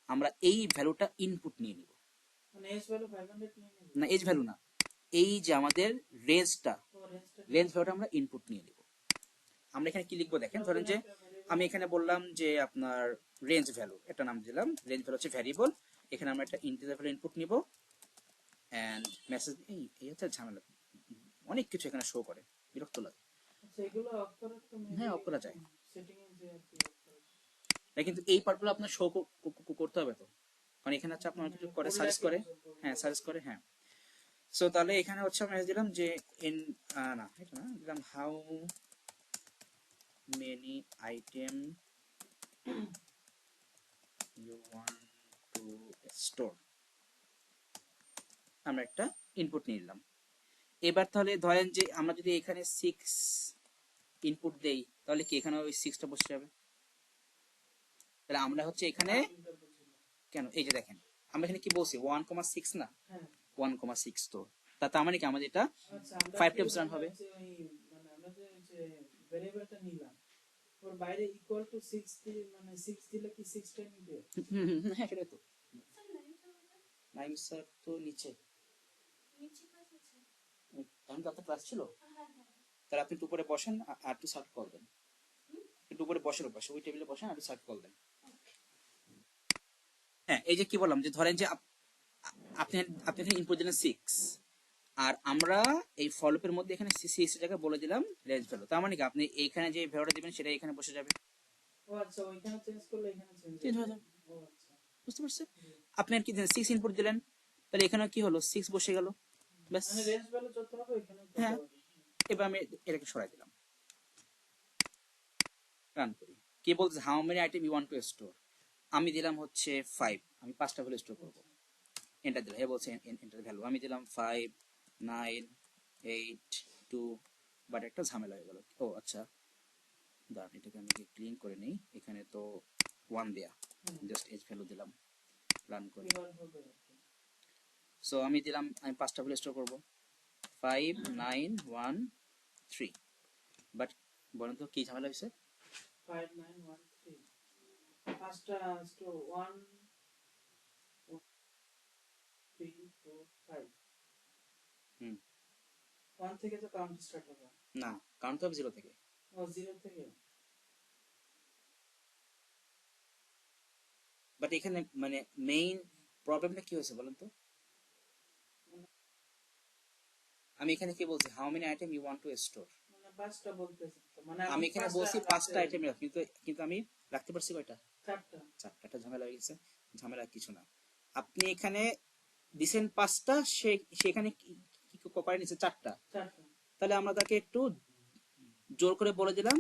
আমরা এই ভ্যালুটা ইনপুট নিয়ে নিব। মানে এজ ভ্যালু 500 নিয়ে নেব না, এজ ভ্যালু না, এই যে আমাদের রেঞ্জটা, রেঞ্জ ভ্যালুটা আমরা ইনপুট নিয়ে নিব। আমরা এখানে কি লিখবো দেখেন, ধরেন যে আমি এখানে বললাম যে আপনার রেঞ্জ ভ্যালু, একটা নাম দিলাম, রেঞ্জ ভ্যালু হচ্ছে ভ্যারিয়েবল। এখানে আমরা একটা ইন্টিজার ভ্যালু ইনপুট নিব এন্ড মেসেজ। এই হচ্ছে ঝামেলা, অনেক কিছু এখানে শো করে, বিরক্ত লাগে। আচ্ছা এগুলো অফ করার তো হ্যাঁ, অফ করা যায়, সেটিং এ যে আর কি অফ করা যায়। কিন্তু এই পার্টগুলো আপনার শো করতে হবে তো। কারণ এখানে হচ্ছে আপনার কিছু করে সার্চ করে, হ্যাঁ সার্চ করে, হ্যাঁ। সো তাহলে এখানে হচ্ছে আমরা দিলাম যে ইন, না এটা না, দিলাম how many item you want to store, আমরা একটা ইনপুট নিয়ে নিলাম। এবার তাহলে ধরেন যে আমরা যদি এখানে 6 ইনপুট দেই তাহলে কি এখানে ওই 6টা বসে যাবে। তাহলে আমরা হচ্ছে এখানে কেন, এই যে দেখেন আমরা এখানে কি বলছি 1,6 না, হ্যাঁ 1,6 তো তার মানে কি আমাদের এটা আচ্ছা আমরা 5 টাইমস রান হবে। যে ওই মানে আমরা যে ভেরিয়েবলটা নিলাম ওর বাইরে ইকুয়াল টু 6 দিয়ে মানে 6 দিলে কি 6 টা নিবে? হ্যাঁ সেটাই তো, নাইম স্যার তো নিচে, এখন তো আপনার ক্লাস ছিল, তাহলে আপনি একটু উপরে বসেন আর একটু সার্চ কল দেন, একটু উপরে বসেন, পাশে ওই টেবিলে বসেন আর একটু সার্চ কল দেন। হ্যাঁ এই যে কি বললাম যে ধরেন যে আপনি আপনি এখানে ইনপুট দিলেন 6 আর আমরা এই ফলোপের মধ্যে এখানে 6 জায়গায় বলে দিলাম রেঞ্জ ভ্যালু, তার মানে কি আপনি এইখানে যে ভ্যালুটা দিবেন সেটা এখানে বসে যাবে। ও আচ্ছা ওইখানে চেঞ্জ করলে এখানে চেঞ্জ হয়ে যাবে, ও আচ্ছা বুঝতে পারছেন? আপনি আর কি দিলেন 6 ইনপুট দিলেন, তাহলে এখানে কি হলো 6 বসে গেল, ব্যাস। মানে রেঞ্জ ভ্যালু যত হবে এখানে তত হ্যাঁ হবে। এবার আমি এটাকে সরাই দিলাম, রান করি। কি বলছে how many item you want to store, আমি দিলাম হচ্ছে 5, আমি 5টা ভ্যালু স্টোর করব, এন্টার দিলাম, এ বলছে এন্টার ভ্যালু, আমি দিলাম 5 9 8 2, বাট একটা ঝামেলা হয়ে গেল। ও আচ্ছা দাঁড়ান এটাকে আমি ক্লিন করে নেই, এখানে তো 1 দেয়া, জাস্ট এজ ভ্যালু দিলাম, রান করি। এবার হবে সো আমি দিলাম, আমি 5টা ভ্যালু স্টোর করব 5 9 1 3, বাট বলেন তো কি ঝামেলা হয়েছে? 5913 পাঁচটা স্টো 1 3 4 5 হুম 1 থেকে তো কাউন্ট স্টার্ট হবে না, কাউন্ট হবে 0 থেকে। ও 0 থেকে বাট এখানে মানে মেইন প্রবলেমটা কি হয়েছে বলেন তো? আমি এখানে কি বলছি how many item you want to store, মানে পাঁচটা বলতেছে তো মানে আমি এখানে বলছি 5টা আইটেম রাখ, কিন্তু কিন্তু আমি রাখতে পারছি কয়টা? চারটা 4টা, ঝামেলা হয়ে গেছে। ঝামেলা কিছু না, আপনি এখানে দিছেন 5টা, সেখানে কি করে নিছে 4টা, চারটা তাহলে আমরা তাকে একটু জোর করে বলে দিলাম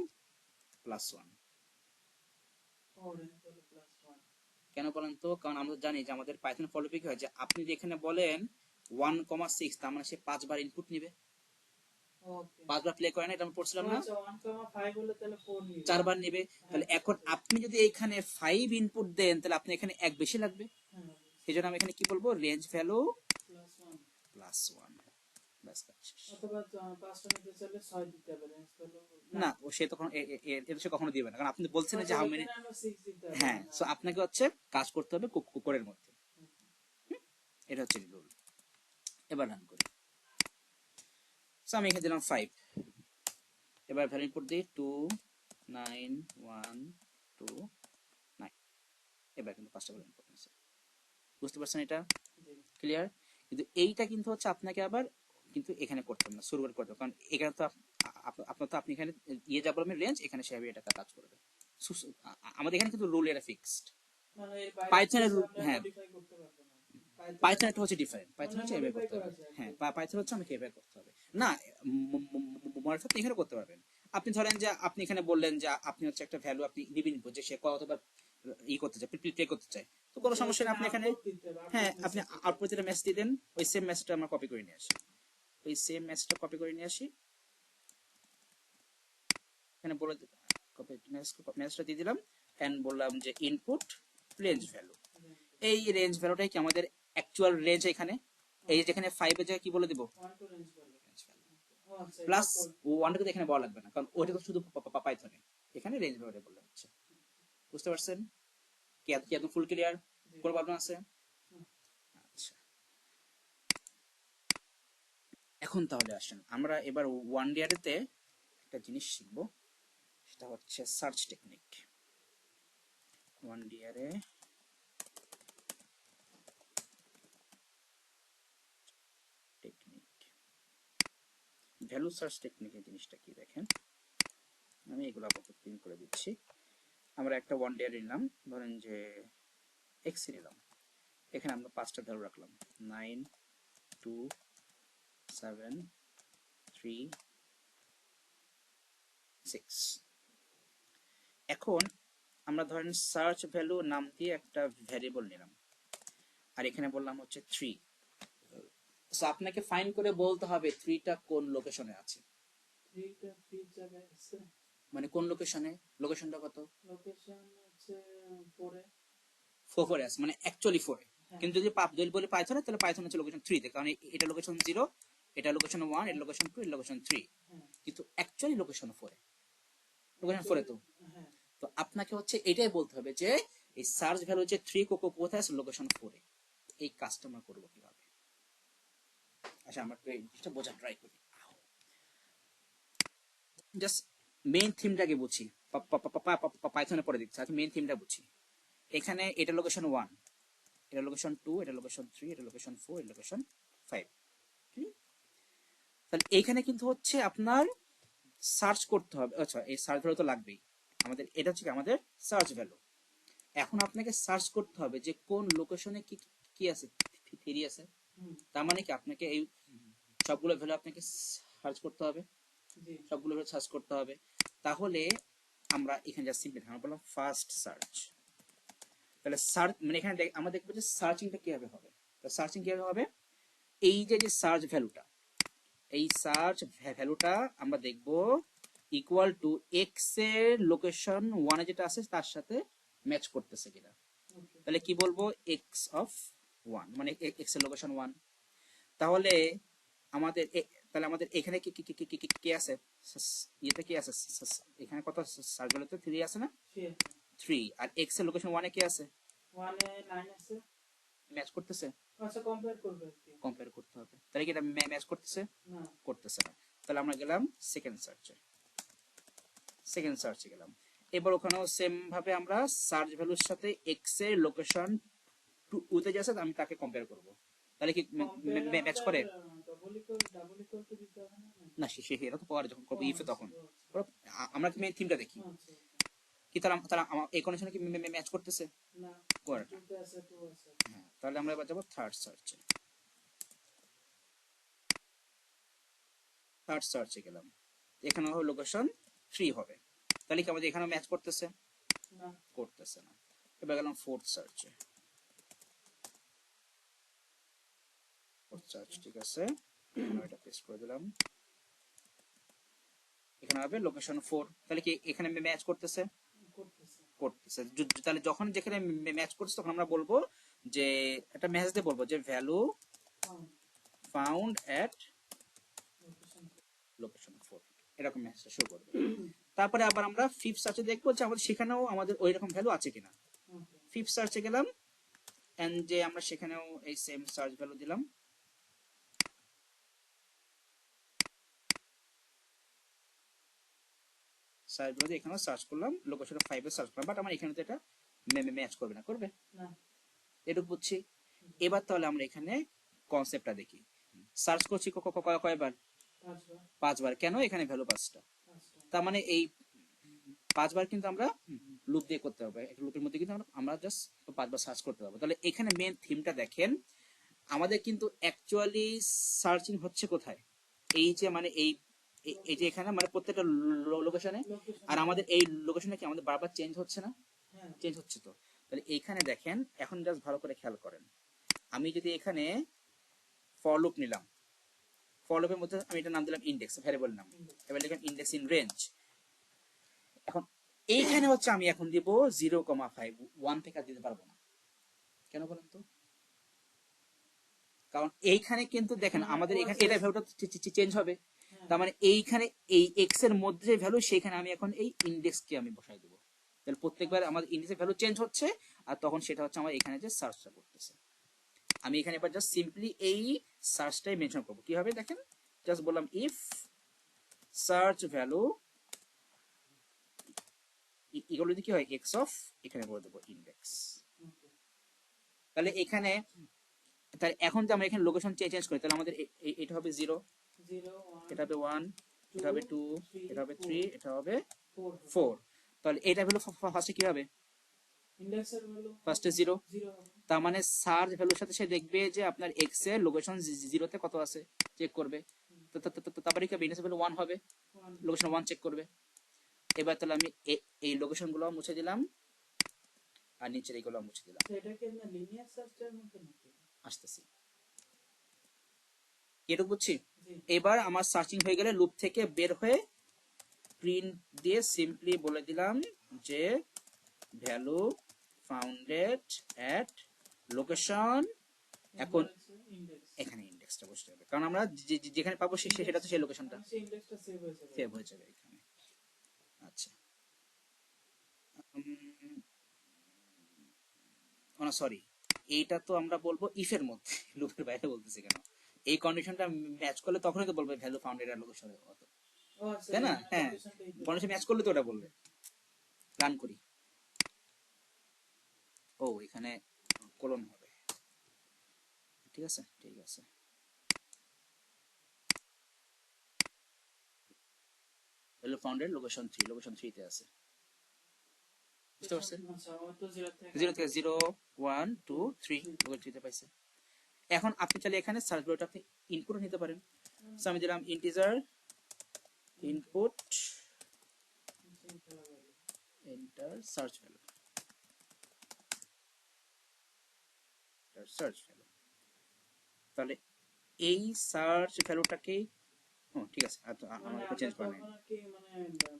+1। ও রেঞ্জ ভ্যালু +1 কেন বলেন তো? কারণ আমরা জানি যে আমাদের পাইথন ফলোপি কি হয় যে আপনি যদি এখানে বলেন 1,6 তার মানে সে 5 বার ইনপুট নিবে, ওকে 5 বার প্লে করে না, এটা আমরা পড়ছিলাম না, আচ্ছা 1,5 হলে তাহলে 4 নিবে 4 বার নেবে। তাহলে এখন আপনি যদি এখানে 5 ইনপুট দেন তাহলে আপনি এখানে 1 বেশি লাগবে, হ্যাঁ এই জন্য আমি এখানে কি বলবো রেঞ্জ ভ্যালু +1 +1, ব্যাস কাজ শেষ। অথবা পাঁচটা নিতে চাইলে 6 দিতে হবে রেঞ্জ ভ্যালু না ও সে তখন এটা সে কখনো দিবে না, কারণ আপনি বলছেন যে হাউ মেনি, আমরা 6 দিতে হবে হ্যাঁ সো আপনাকে হচ্ছে কাজ করতে হবে কোডের মধ্যে, এটা হচ্ছে রুল। এবার রান করি, সো আমি এখানে দিলাম 5, এবার ভ্যালু ইনপুট দিই 2 9 1 2 9, এবার কিন্তু 5টা ভ্যালু ইনপুট হয়েছে, বুঝতে পারছেন এটা জি ক্লিয়ার? কিন্তু এইটা কিন্তু হচ্ছে আপনাকে আবার কিন্তু এখানে করতে হবে না, শুরু করে করতে হবে, কারণ এখানে তো আপনার তো আপনি এখানে ইয়ে যা বলবেন রেঞ্জ, এখানে সেভাবে এটা কাজ করবে। আমাদের এখানে কিন্তু রুল এটা ফিক্সড। মানে এর বাইরে পাইথনের রুল, আমরা হ্যাঁ মডিফাই করতে পারবো না পাইথন একটা হচ্ছে ডিফারেন্ট, পাইথন মানে হচ্ছে এভাবে modify করতে করা হবে, যায়। হ্যাঁ পাইথন হচ্ছে আমাকে এভাবে করতে হবে না, মডিফাই আপনি এখানে করতে পারবেন। আপনি ধরেন যে আপনি এখানে বললেন যে আপনি হচ্ছে একটা ভ্যালু আপনি নিবেন যে সে কতবার ই করতে চায়, প্লে করতে চায়, তো কোনো সমস্যা নেই, আপনি এখানে হ্যাঁ আপনি আউটপুট যেটা মেসেজ দিলেন ওই সেম মেসেজটা আমরা কপি করে নিয়ে আসি, ওই সেম মেসেজটা কপি করে নিয়ে আসি, এখানে বলে কপি মেসেজটা দিয়ে দিলাম এন্ড বললাম যে ইনপুট রেঞ্জ ভ্যালু, এই রেঞ্জ ভ্যালুটাই কি আমাদের অ্যাকচুয়াল রেঞ্জ, এখানে এই যেখানে 5 এর জায়গায় কি বলে দিব প্লাস 1 টা এখানে বলা লাগবে না, কারণ ওইটা তো শুধু পাইথনে, এখানে রেঞ্জ ভ্যালুটা বললে হচ্ছে। বুঝতে পারছেন? কি একদম ফুল ক্লিয়ার? কোনো প্রবলেম আছে? আচ্ছা এখন তাহলে আসেন আমরা এবার 1DR-তে একটা জিনিস শিখবো, সেটা হচ্ছে সার্চ টেকনিক। 1DR-এ টেকনিক, ভ্যালু সার্চ টেকনিকের জিনিসটা কি দেখেন, আমি এগুলো আপাতত প্রিন্ট করে দিচ্ছি। আমরা একটা 1DR নিলাম, ধরেন যে x নিলাম, এখানে আমরা 5টা ভ্যালু রাখলাম 9 2 7 3 6। এখন আমরা ধরেন সার্চ ভ্যালু নাম দিয়ে একটা ভ্যারিয়েবল নিলাম আর এখানে বললাম হচ্ছে 3। সো আপনাকে ফাইন্ড করে বলতে হবে 3টা কোন লোকেশনে আছে, 3টা 3 জায়গায় আছে, মানে কোন লোকেশনে, লোকেশনটা কত, লোকেশন হচ্ছে 4 এ, 4 আছে, মানে অ্যাকচুয়ালি 4 হ্যাঁ। কিন্তু যদি বলি পাইথনে, তাহলে পাইথন হচ্ছে লোকেশন 3 তে, কারণ এটা লোকেশন 0, এটা লোকেশন 1, এটা লোকেশন 2, এটা লোকেশন 3, হ্যাঁ কিন্তু অ্যাকচুয়ালি লোকেশন 4 লোকেশন 4 তো। হ্যাঁ তো আপনাকে হচ্ছে এটাই বলতে হবে যে এই সার্চ ভ্যালু হচ্ছে 3 কোথায় আছে, লোকেশন 4 এ। এই কাজটা আমরা করব কিভাবে? আচ্ছা আমরা এই জিনিসটা বোঝার ট্রাই করি। জাস্ট মেইন থিমটাকে বুঝি, পাইথনে পরে দিচ্ছি, আচ্ছা মেইন থিমটা বুঝি। এখানে এটা লোকেশন 1, এটা লোকেশন 2, এটা লোকেশন 3, এটা লোকেশন 4, এটা লোকেশন 5। তাহলে এইখানে কিন্তু হচ্ছে আপনার সার্চ করতে হবে। আচ্ছা এই সার্চ ভ্যালু তো লাগবেই আমাদের, এটা হচ্ছে আমাদের সার্চ ভ্যালু। এখন আপনাকে সার্চ করতে হবে যে কোন লোকেশনে কি কি আছে, ফ্রি আছে। তার মানে কি আপনাকে এই সবগুলো ভ্যালু আপনাকে সার্চ করতে হবে, সবগুলো ভ্যালু সার্চ করতে হবে। তাহলে আমরা এখানে যা সিম্পল আমরা বললাম ফার্স্ট সার্চ। তাহলে সার্চ মানে এখানে আমরা দেখবো যে সার্চিংটা কিভাবে হবে। তো সার্চিং কিভাবে হবে, এই যে সার্চ ভ্যালুটা, এই সার্চ ভ্যালুটা আমরা দেখব ইকুয়াল টু এক্স এর লোকেশন 1 এ যেটা আছে তার সাথে ম্যাচ করতেছে কিনা। তাহলে কি বলবো, এক্স অফ 1 মানে এক্স এর লোকেশন 1। তাহলে আমাদের তাহলে আমাদের এখানে কি কি কি কি কি কি আছে, ইয়েতে কি আছে, এখানে কত সার্চ ভ্যালুতে 3 আছে না, 3, আর এক্স এর লোকেশন 1 এ কি আছে, 1 এ 9 আছে, ম্যাচ করতেছে। আচ্ছা কম্পেয়ার করবে, কম্পেয়ার করতে হবে, তাহলে কি এটা ম্যাচ করতেছে, না করতেছে না। তাহলে আমরা গেলাম সেকেন্ড সার্চে গেলাম। এবার ওখানেও সেম ভাবে আমরা সার্চ ভ্যালুর সাথে এক্স এর লোকেশন 2 তে যাচ্ছে আমি তাকে কম্পেয়ার করব। তাহলে কি ম্যাচ করে, ডাবল ইকুয়াল টু দিতে হবে না সে এটা তো পরে যখন করব ইফ তখন আমরা কি মেইন থিমটা দেখি কি, তাহলে তাহলে এই কন্ডিশনে কি ম্যাচ করতেছে না, করে না। 2 তে আছে 2 আছে। হ্যাঁ তাহলে আমরা এবার যাব থার্ড সার্চে গেলাম, এখানে হবে লোকেশন 3 হবে। তাহলে কি আমাদের এখানেও ম্যাচ করতেছে না, করতেছে না। এবার গেলাম ফোর্থ সার্চ, ঠিক আছে এটা পেস্ট করে দিলাম, এখানে হবে লোকেশন 4। তাহলে কি এখানে ম্যাচ করতেছে করতেছে। তাহলে যখন যেখানে ম্যাচ করছে তখন আমরা বলবো যে একটা মেসেজ দিয়ে বলবো যে ভ্যালু ফাউন্ড এট লোকেশন 4, এরকম মেসেজ শো করবে। তারপরে আবার আমরা ফিফথ সার্চে দেখবো যে আমাদের সেখানেও আমাদের ওই রকম ভ্যালু আছে কিনা। ফিফথ সার্চে গেলাম এন্ড যে আমরা সেখানেও এই সেম সার্চ ভ্যালু দিলাম, সার্চ ভ্যালু এখানেও সার্চ করলাম, লোকেশন 5 এ সার্চ করলাম, বাট আমার এখানে তো এটা ম্যাচ করবে না, করবে না, এটুকু বুঝছি। এবার তাহলে আমরা এখানে কনসেপ্টটা দেখি। সার্চ করছি কয়বার, 5 বার। কেন, এখানে ভ্যালু 5টা, তার মানে এই 5 বার কিন্তু আমরা লুপ দিয়ে করতে হবে, একটা লুপের মধ্যে কিন্তু আমরা জাস্ট 5 বার সার্চ করতে পারবো। তাহলে এখানে মেন থিমটা দেখেন, আমাদের কিন্তু অ্যাকচুয়ালি সার্চিং হচ্ছে কোথায়, এই যে মানে এই যে এখানে মানে প্রত্যেকটা লোকেশনে, আর আমাদের এই লোকেশনে কি আমাদের বারবার চেঞ্জ হচ্ছে না, চেঞ্জ হচ্ছে তো। তাহলে এইখানে দেখেন, এখন জাস্ট ভালো করে খেয়াল করেন, আমি যদি এখানে ফর লুপ নিলাম, ফর লুপের মধ্যে আমি এটা নাম দিলাম ইনডেক্স, ভ্যারিয়েবল নাম, এবার লিখলাম ইনডেক্স ইন রেঞ্জ। এখন এইখানে হচ্ছে আমি এখন দিব 0,5, 1 থেকে দিতে পারবো না। কেন বলেন তো, কারণ এইখানে কিন্তু দেখেন আমাদের এখানে এটা ভ্যালুটা চেঞ্জ হবে, তার মানে এইখানে এই এক্স এর মধ্যে যে ভ্যালু সেখানে আমি এখন এই ইনডেক্স কে আমি বসাই দেবো। তাহলে প্রত্যেকবার আমাদের ইনডেক্সের ভ্যালু চেঞ্জ হচ্ছে, আর তখন সেটা হচ্ছে আমার এখানে যে সার্চটা করতেছে। আমি এখানে এবার জাস্ট সিম্পলি এই সার্চটাই মেনশন করবো। কি হবে দেখেন, জাস্ট বললাম if search value equal to কি হয়, এক্স অফ, এখানে বলে দেবো ইনডেক্স। তাহলে এখানে তাহলে এখন যে আমরা এখানে লোকেশন চেঞ্জ করি, তাহলে আমাদের এটা হবে 0, এটা হবে 1, এটা হবে 2, এটা হবে 3, এটা হবে 4। তাহলে এটা হলো ফার্স্টে কি হবে, ইন্ডেক্সের ভ্যালু ফার্স্টে 0, 0 হবে। তার মানে সার্চ ভ্যালুর সাথে সে দেখবে যে আপনার এক্স এর লোকেশন 0 তে কত আছে চেক করবে। তারপরে কি হবে, ইন্ডেক্স ভ্যালু 1 হবে, 1 লোকেশন 1 চেক করবে। এবার তাহলে আমি এই লোকেশন গুলো মুছে দিলাম আর নিচের এইগুলো মুছে দিলাম। এটা কি না লিনিয়ার সার্চের মতো নাকি? আসতেছি, এটুকু বুঝছি। জি এবার আমার সার্চিং হয়ে গেলে লুপ থেকে বের হয়ে প্রিন্ট দিয়ে সিম্পলি বলে দিলাম যে ভ্যালু ফাউন্ডেড এট লোকেশন। এখন ইন্ডেক্স এখানে ইন্ডেক্সটা বসতে হবে, কারণ আমরা যেখানে পাবো সেটা তো সেই লোকেশনটা সেই ইন্ডেক্সটা সেভ হয়ে যাবে। সেভ হয়ে যাবে এখানে। আচ্ছা, না সরি, এইটা তো আমরা বলবো ইফের মধ্যে, লুপের বাইরে বলতেছি কেন? এই কন্ডিশনটা ম্যাচ করলে তখনই তো বলবে ভ্যালু ফাউন্ডেড এট লোকেশন, ও আচ্ছা, তাই না? মানে হ্যাঁ, লোকেশনটা এই কন্ডিশন ম্যাচ করলে তো ওটা বলবে। রান করি, ও এখানে কোলন হবে, ঠিক আছে ঠিক আছে। ভ্যালু ফাউন্ডেড লোকেশন 3, লোকেশন 3 তে আছে, বুঝতে পারছেন? আচ্ছা ও তো 0 থেকে 0 থেকে 0 1 2 3 লোকেশন 3 তে পাইছে। এখন আপনি চাইলে এখানে সার্চ ভ্যালুটা আপনি ইনপুট নিতে পারেন। সো আমি দিলাম integer input enter search value, search value. তাহলে এই সার্চ ভ্যালুটাকে, ও ঠিক আছে, মানে আমাকে চেঞ্জ আমরা করা তখন নাই, আর কি মানে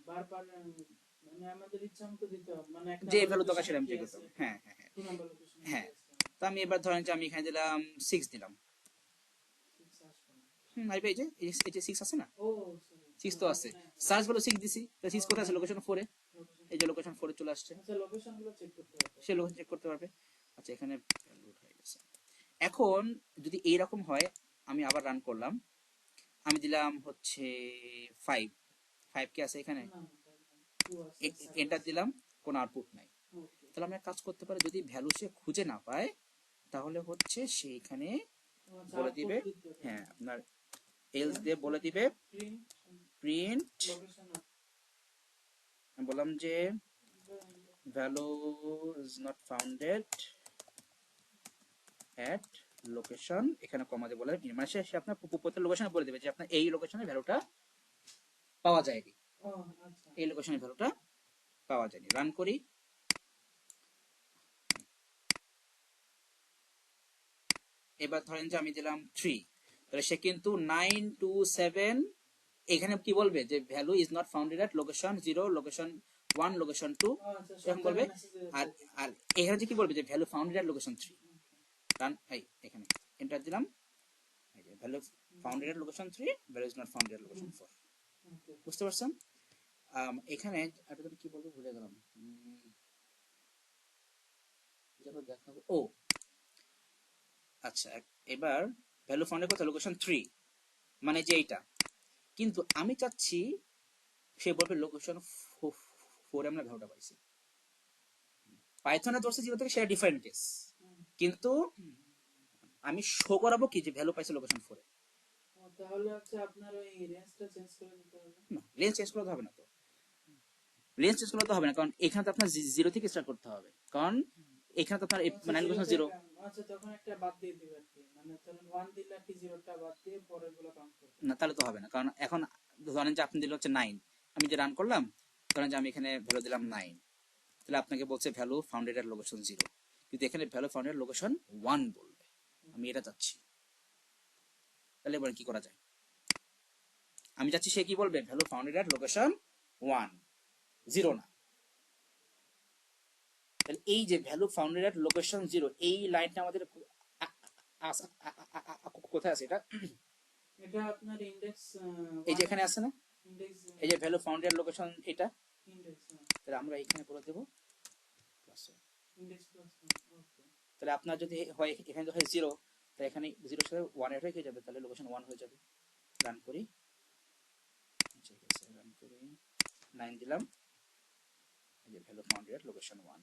বারবার মানে আমাদের ইচ্ছা মতো দিতে হবে, মানে এক যে নাম্বার ভ্যালু দরকার লোকেশন সেটা আমি কি চেক আছে, করতে হবে। হ্যাঁ হ্যাঁ হ্যাঁ 2 নাম্বার লোকেশন হ্যাঁ। আছে, তো আমি এবার ধরেন যে আমি এখানে দিলাম 6 দিলাম, 6 আসবে না। আসবে, এই যে 6 আছে না, ও সরি 6 তো আছে, সার্চ ভ্যালু 6 দিছি, তো 6 কোথায় আছে, লোকেশন 4 এ, লোকেশন। এই যে লোকেশন 4 এ চলে আসছে, আচ্ছা লোকেশন গুলো চেক করতে হবে। সে লোকেশন চেক করতে পারবে। আচ্ছা, এখানে ভ্যালু হয়ে গেছে। এখন যদি এইরকম হয়, আমি আবার রান করলাম, আমি দিলাম হচ্ছে 5, 5 কি আছে এখানে, না 2 আছে এন্টার দিলাম, কোনো আউটপুট নাই। ওকে। তাহলে আমরা কাজ করতে পারি, যদি ভ্যালু সে খুঁজে না পায় তাহলে হচ্ছে সে এখানে বলে দিবে, হ্যাঁ আপনার এলস দিয়ে বলে দিবে প্রিন্ট, লোকেশন আমি বললাম যে value is not founded at location, এখানে কমা দিয়ে বলে, মানে সে আপনার প্রত্যেক লোকেশনে বলে দেবে যে আপনার এই লোকেশনের ভ্যালুটা পাওয়া যায়নি, ও আচ্ছা এই লোকেশনের ভ্যালুটা পাওয়া যায়নি। রান করি, এবার ধরেন যে আমি দিলাম 3, তাহলে সে কিন্তু 9 2 7 এখানে কি বলবে যে value is not founded at location 0, location 1, location 2 ও আচ্ছা এরকম বলবে। আর আর এখানে যে কি বলবে যে ভ্যালু ফাউন্ডেড এট লোকেশন 3, রান, এই এখানে এন্টার দিলাম, এই যে value founded at location 3, value is not founded at location 4, ওকে বুঝতে পারছেন? এখানে একটা কি বলবো ভুলে গেলাম, যেন দেখাবো, ও আচ্ছা, এবার ভ্যালু ফাউন্ডেড কোথায়, লোকেশন 3, মানে যে এইটা, কিন্তু আমি চাচ্ছি সে বলবে লোকেশন 4 আমরা ভ্যালুটা পাইছি। পাইথনে ধরছে 0 থেকে, সেটা ডিফারেন্ট কেস, কিন্তু আমি শো করাবো কি যে ভ্যালু পাইছে লোকেশন 4 এ। তাহলে হচ্ছে আপনার ওই রেঞ্জটা চেঞ্জ করে দিতে হবে। না, রেঞ্জ চেঞ্জ করতে হবে না, তো রেঞ্জ চেঞ্জ করতে হবে না, কারণ এখানে তো আপনার 0 থেকে স্টার্ট করতে হবে, কারণ এখানে তো আপনার মানে লোকেশন 0। আচ্ছা তখন একটা বাদ দিয়ে দিবে আর কি, মানে ধরুন 1 দিলে আর কি 0টা বাদ দিয়ে পরের গুলো কাউন্ট করবে। না, তাহলে তো হবে না, কারণ এখন ধরেন যে আপনি দিলেন হচ্ছে 9, আমি যে রান করলাম, ধরেন যে আমি এখানে ভ্যালু দিলাম 9, তাহলে আপনাকে বলছে ভ্যালু ফাউন্ডেড এট লোকেশন 0, কিন্তু এখানে ভ্যালু ফাউন্ডেড লোকেশন 1 বলবে, আমি এটা চাচ্ছি। তাহলে এবার কি করা যায়, আমি চাচ্ছি সে কি বলবে ভ্যালু ফাউন্ডেড এট লোকেশন 1, 0 না। তাহলে এই যে ভ্যালু ফাউন্ডেড এট লোকেশন 0, এই লাইনটা আমাদের কোথায় আছে, এটা এটা আপনার ইনডেক্স এই যে এখানে আছে না, ইনডেক্স এই যে ভ্যালু ফাউন্ডেড লোকেশন, এটা ইনডেক্স তাহলে আমরা এখানে করে দেব ইনডেক্স প্লাস ওকে। তাহলে আপনার যদি হয় এখানে হয় 0, তাহলে এখানে 0 সাথে 1 এর হয়ে যাবে, তাহলে লোকেশন 1 হয়ে যাবে। রান করি, ঠিক আছে, রান করি, 9 দিলাম, এই যে ভ্যালু ফাউন্ডেড লোকেশন 1।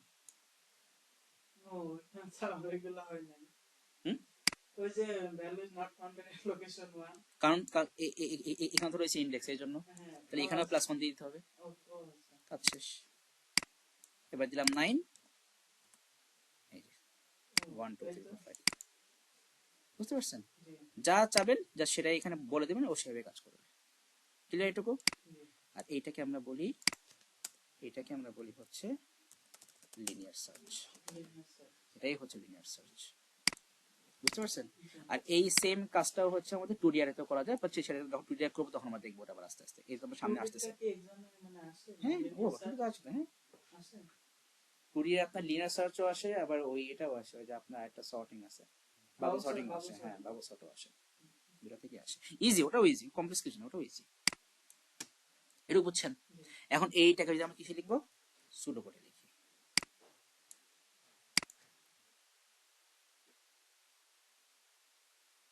ও আচ্ছা ওইগুলো হয় না, ওই যে value is not founded at location 1, কারণ এখানে তো রয়েছে ইন্ডেক্স, এই জন্য হ্যাঁ তাহলে এখানেও প্লাস 1 দিয়ে দিতে হবে। ও আচ্ছা কাজ শেষ। এবার দিলাম 9, 1 2 তাই 3 তো? 4 5 বুঝতে পারছেন? জি যা চাবেন যা সেটাই এখানে বলে দেবেন, ও সেভাবে কাজ করবে। ক্লিয়ার এটুকু? জি আর এটাকে আমরা বলি হচ্ছে লিনিয়ার সার্চ। Linear search. এটাই হচ্ছে লিনিয়ার সার্চ, বুঝতে পারছেন? জি আর এই সেম কাজটাও হচ্ছে আমাদের 2D আরেতেও করা যায়, বাট সেটা যখন 2D করবো তখন আমরা দেখবো ওটা আবার আস্তে আস্তে, এই তো আমার সামনে টুডিটা আসতেছে। কি এক্সামে মানে আসে হ্যাঁ, ও লিনিয়ার 2D সার্চ তো আসবে, হ্যাঁ। আসে? 2D আপনার লিনিয়ার সার্চও আসে, আবার ওই এটাও আসে, ওই যে আপনার একটা সর্টিং আছে, বাবল সর্টিং আসে, হ্যাঁ বাবল সর্টও আসে, দুটা থেকে আসে। ইজি, ওটাও ইজি, কমপ্লেক্স কিছু না, ওটাও ইজি। এটা বুঝছেন? জি এখন এইটাকে যদি আমরা কিসে লিখবো, সুডো কোডে লিখি।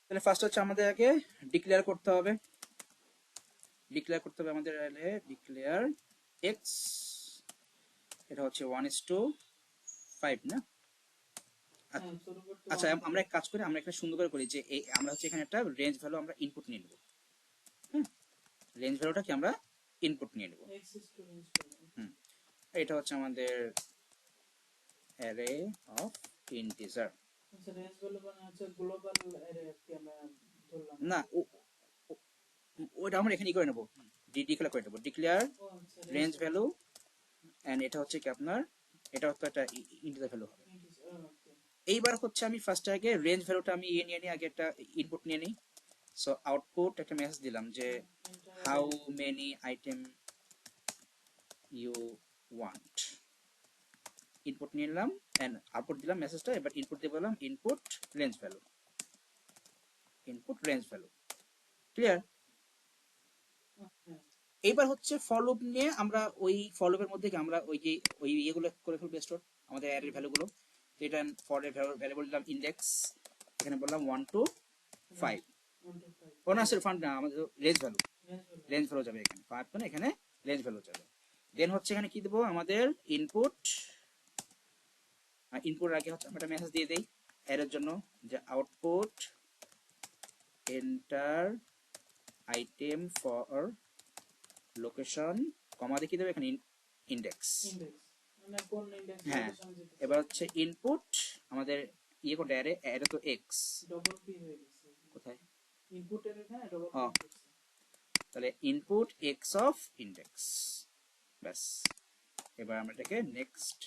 তাহলে ফার্স্ট হচ্ছে আমাদের আগে ডিক্লেয়ার করতে হবে, আমাদের ডিক্লেয়ার এক্স, এটা হচ্ছে 1:5 না? হ্যাঁ শুরু করতে আচ্ছা, 1 আমরা এক কাজ করি, আমরা এখানে সুন্দর করে করি যে এই আমরা হচ্ছে এখানে একটা রেঞ্জ ভ্যালু আমরা ইনপুট নিয়ে নেব। হ্যাঁ, রেঞ্জ ভ্যালুটা কি আমরা ইনপুট নিয়ে নেব। x is to range হুম, এটা হচ্ছে আমাদের অ্যারে অফ ইন্টিজার। আচ্ছা রেঞ্জ ভ্যালু মানে হচ্ছে গ্লোবাল অ্যারে কি আমরা ধরলাম না, ওটা আমরা এখানে করে নেব, ডিক্লেয়ার করে নেব, ডিক্লেয়ার ও আচ্ছা রেঞ্জ ভ্যালু, এন্ড এটা হচ্ছে কি আপনার, এটা হচ্ছে একটা ইন্টিজার ভ্যালু হবে। ওকে এইবার হচ্ছে আমি ফার্স্ট আগে রেঞ্জ ভ্যালুটা আমি নিয়ে নিই, আগে একটা ইনপুট নিয়ে নিই। সো আউটপুট একটা মেসেজ দিলাম যে how many item you want, input নিলাম এন্ড আউটপুট দিলাম মেসেজটা। এবার ইনপুট দিয়ে বললাম ইনপুট রেঞ্জ ভ্যালু, ক্লিয়ার? এইবার হচ্ছে ফর লুপ নিয়ে আমরা ওই ফর লুপের মধ্যে আমরা ওই যে ওই ইয়েগুলো করে ফেলবো স্টোর, আমাদের অ্যারের ভ্যালুগুলো। এটা ফর এর ভ্যালু দিলাম ইন্ডেক্স, এখানে বললাম 1 to 5, ও না স্যার ফান্ড না, আমাদের রেঞ্জ ভ্যালু যাবে এখানে 5, মানে এখানে রেঞ্জ ভ্যালু যাবে। দেন হচ্ছে এখানে কি দেবো, আমাদের ইনপুট, ইনপুট আগে হচ্ছে আমরা একটা মেসেজ দিয়ে দেই এর জন্য যে output enter item for location, comma দিয়ে কি দেবে এখানে ইন্ডেক্স। মানে কোন ইন্ডেক্স হ্যাঁ, লোকেশন যেতে এবার হচ্ছে ইনপুট আমাদের ইয়ে কোড অ্যারে, অ্যারে তো এক্স, ডবল পি হয়ে গেছে কোথায়, ইনপুটের এখানে ডবল ও পি করছে তাহলে ইনপুট এক্স অফ ইন্ডেক্স, ব্যাস। এবার আমরা এটাকে নেক্সট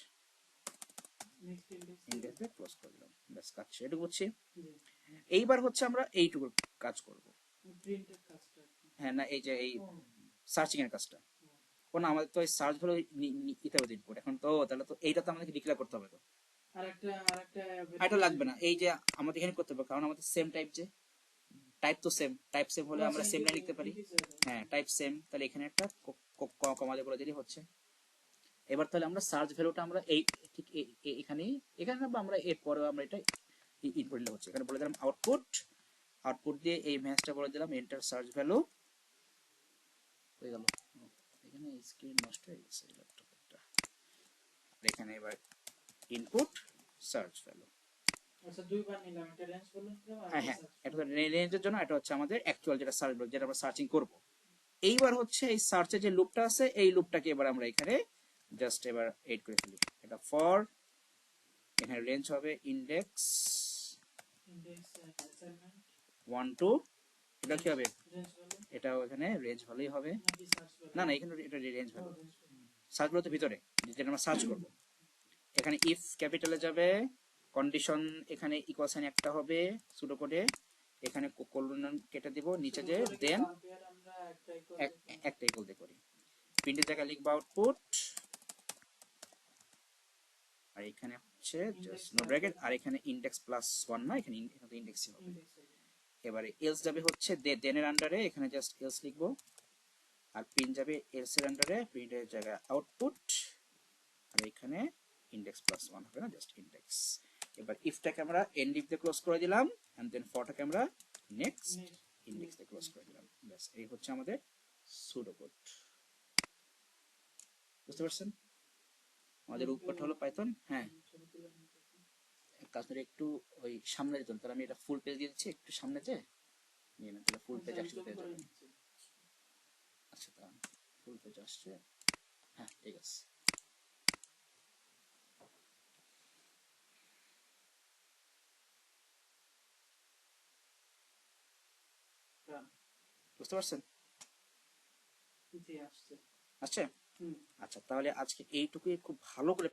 নেক্সট ইন্ডেক্স ইন্ডেক্সে ক্লোজ করে দিলাম, ব্যাস কাজ শেষ। এটুকু বুঝছি। জি এইবার হচ্ছে আমরা এইটুকু কাজ করব। প্রিন্টের কাজটা হ্যাঁ, না এই যে এই ও সার্চিং এর কাজটা, কোন আমাদের তো এই সার্চ ভ্যালু নিতে হবে ইনপুট এখন, তো তাহলে তো এইটা তো আমাদেরকে ডিক্লেয়ার করতে হবে। তো আরেকটা এটা লাগবে না, এই যে আমাদের এখানে করতে হবে, কারণ আমাদের সেম টাইপ, যে টাইপ তো সেম, টাইপ সেম হলে আমরা সেম লাইন লিখতে পারি। হ্যাঁ, টাইপ সেম, তাহলে এখানে একটা কমা দিয়ে বলে দিলেই হচ্ছে। এবার তাহলে আমরা সার্চ ভ্যালুটা আমরা এই ঠিক এখানে বা আমরা এর পরেও আমরা এটা ইনপুট দিলে হচ্ছে, এখানে বলে দিলাম আউটপুট দিয়ে এই ম্যাচটা বলে দিলাম এন্টার সার্চ ভ্যালু হয়ে গেল। এখানে স্ক্রিন নষ্ট হয়ে গেছে ল্যাপটপটা, এখানে এবার ইনপুট সার্চ ভ্যালু। আচ্ছা দুইবার নিলাম, একটা রেঞ্জ বলুন তো আর হ্যাঁ, এটা রেঞ্জের জন্য, এটা হচ্ছে আমাদের অ্যাকচুয়াল যেটা সার্চ, যেটা আমরা সার্চিং করব। এইবার হচ্ছে এই সার্চের যে লুপটা আছে, এই লুপটাকে এবার আমরা এখানে জাস্ট এবার এড করে ফেলি। এটা ফর, এখানে রেঞ্জ হবে ইন্ডেক্স অ্যাসাইনমেন্ট 1 to, এটা কি হবে, রেঞ্জ ভ্যালু এটাও এখানে রেঞ্জ ভালোই হবে। নাকি সার্চ ভ্যালু না এখানে এটা range value, range search value তো ভিতরে যেটা আমরা সার্চ করব। এখানে ইফ ক্যাপিটালে যাবে, কন্ডিশন এখানে ইকুয়াল সাইন একটা হবে সুডো কোডে, এখানে কোলন কেটে দিব নিচে, যে দেন আমরা একটা ইকুয়াল দিয়ে করি, প্রিন্টের জায়গায় লিখব আউটপুট, আর এখানে হচ্ছে জাস্ট নো ব্র্যাকেট, আর এখানে ইন্ডেক্স প্লাস 1 না, এখানে ইন্ডেক্সই হবে। এবারে এলস যাবে হচ্ছে দেনের আন্ডারে, এখানে জাস্ট এলস লিখবো, আর প্রিন্ট যাবে এলস এর আন্ডারে, প্রিন্টের জায়গায় আউটপুট, আর এখানে ইন্ডেক্স প্লাস 1 হবে না, জাস্ট ইন্ডেক্স। এবার ইফটাকে আমরা এন্ড ইফ দিয়ে ক্লোজ করে দিলাম, এন্ড দেন ফরটাকে আমরা নেক্সট ইন্ডেক্স দিয়ে ক্লোজ করে দিলাম, ব্যাস। এই হচ্ছে আমাদের সুডো কোড, বুঝতে পারছেন? আমাদের উপরটা হলো পাইথন। হ্যাঁ, কাজ করে একটু ওই সামনে যেতে, তাহলে আমি এটা ফুল পেজ দিয়ে দিচ্ছি, একটু সামনে যে নিয়ে নেন, তাহলে ফুল পেজ একসাথে পেয়ে যাবেন। আচ্ছা, তা ফুল পেজ আসছে, হ্যাঁ ঠিক আছে। বুঝতে পারছেন? জি আসছে। আচ্ছা হুম। আচ্ছা, তাহলে আজকে এইটুকুই খুব ভালো করে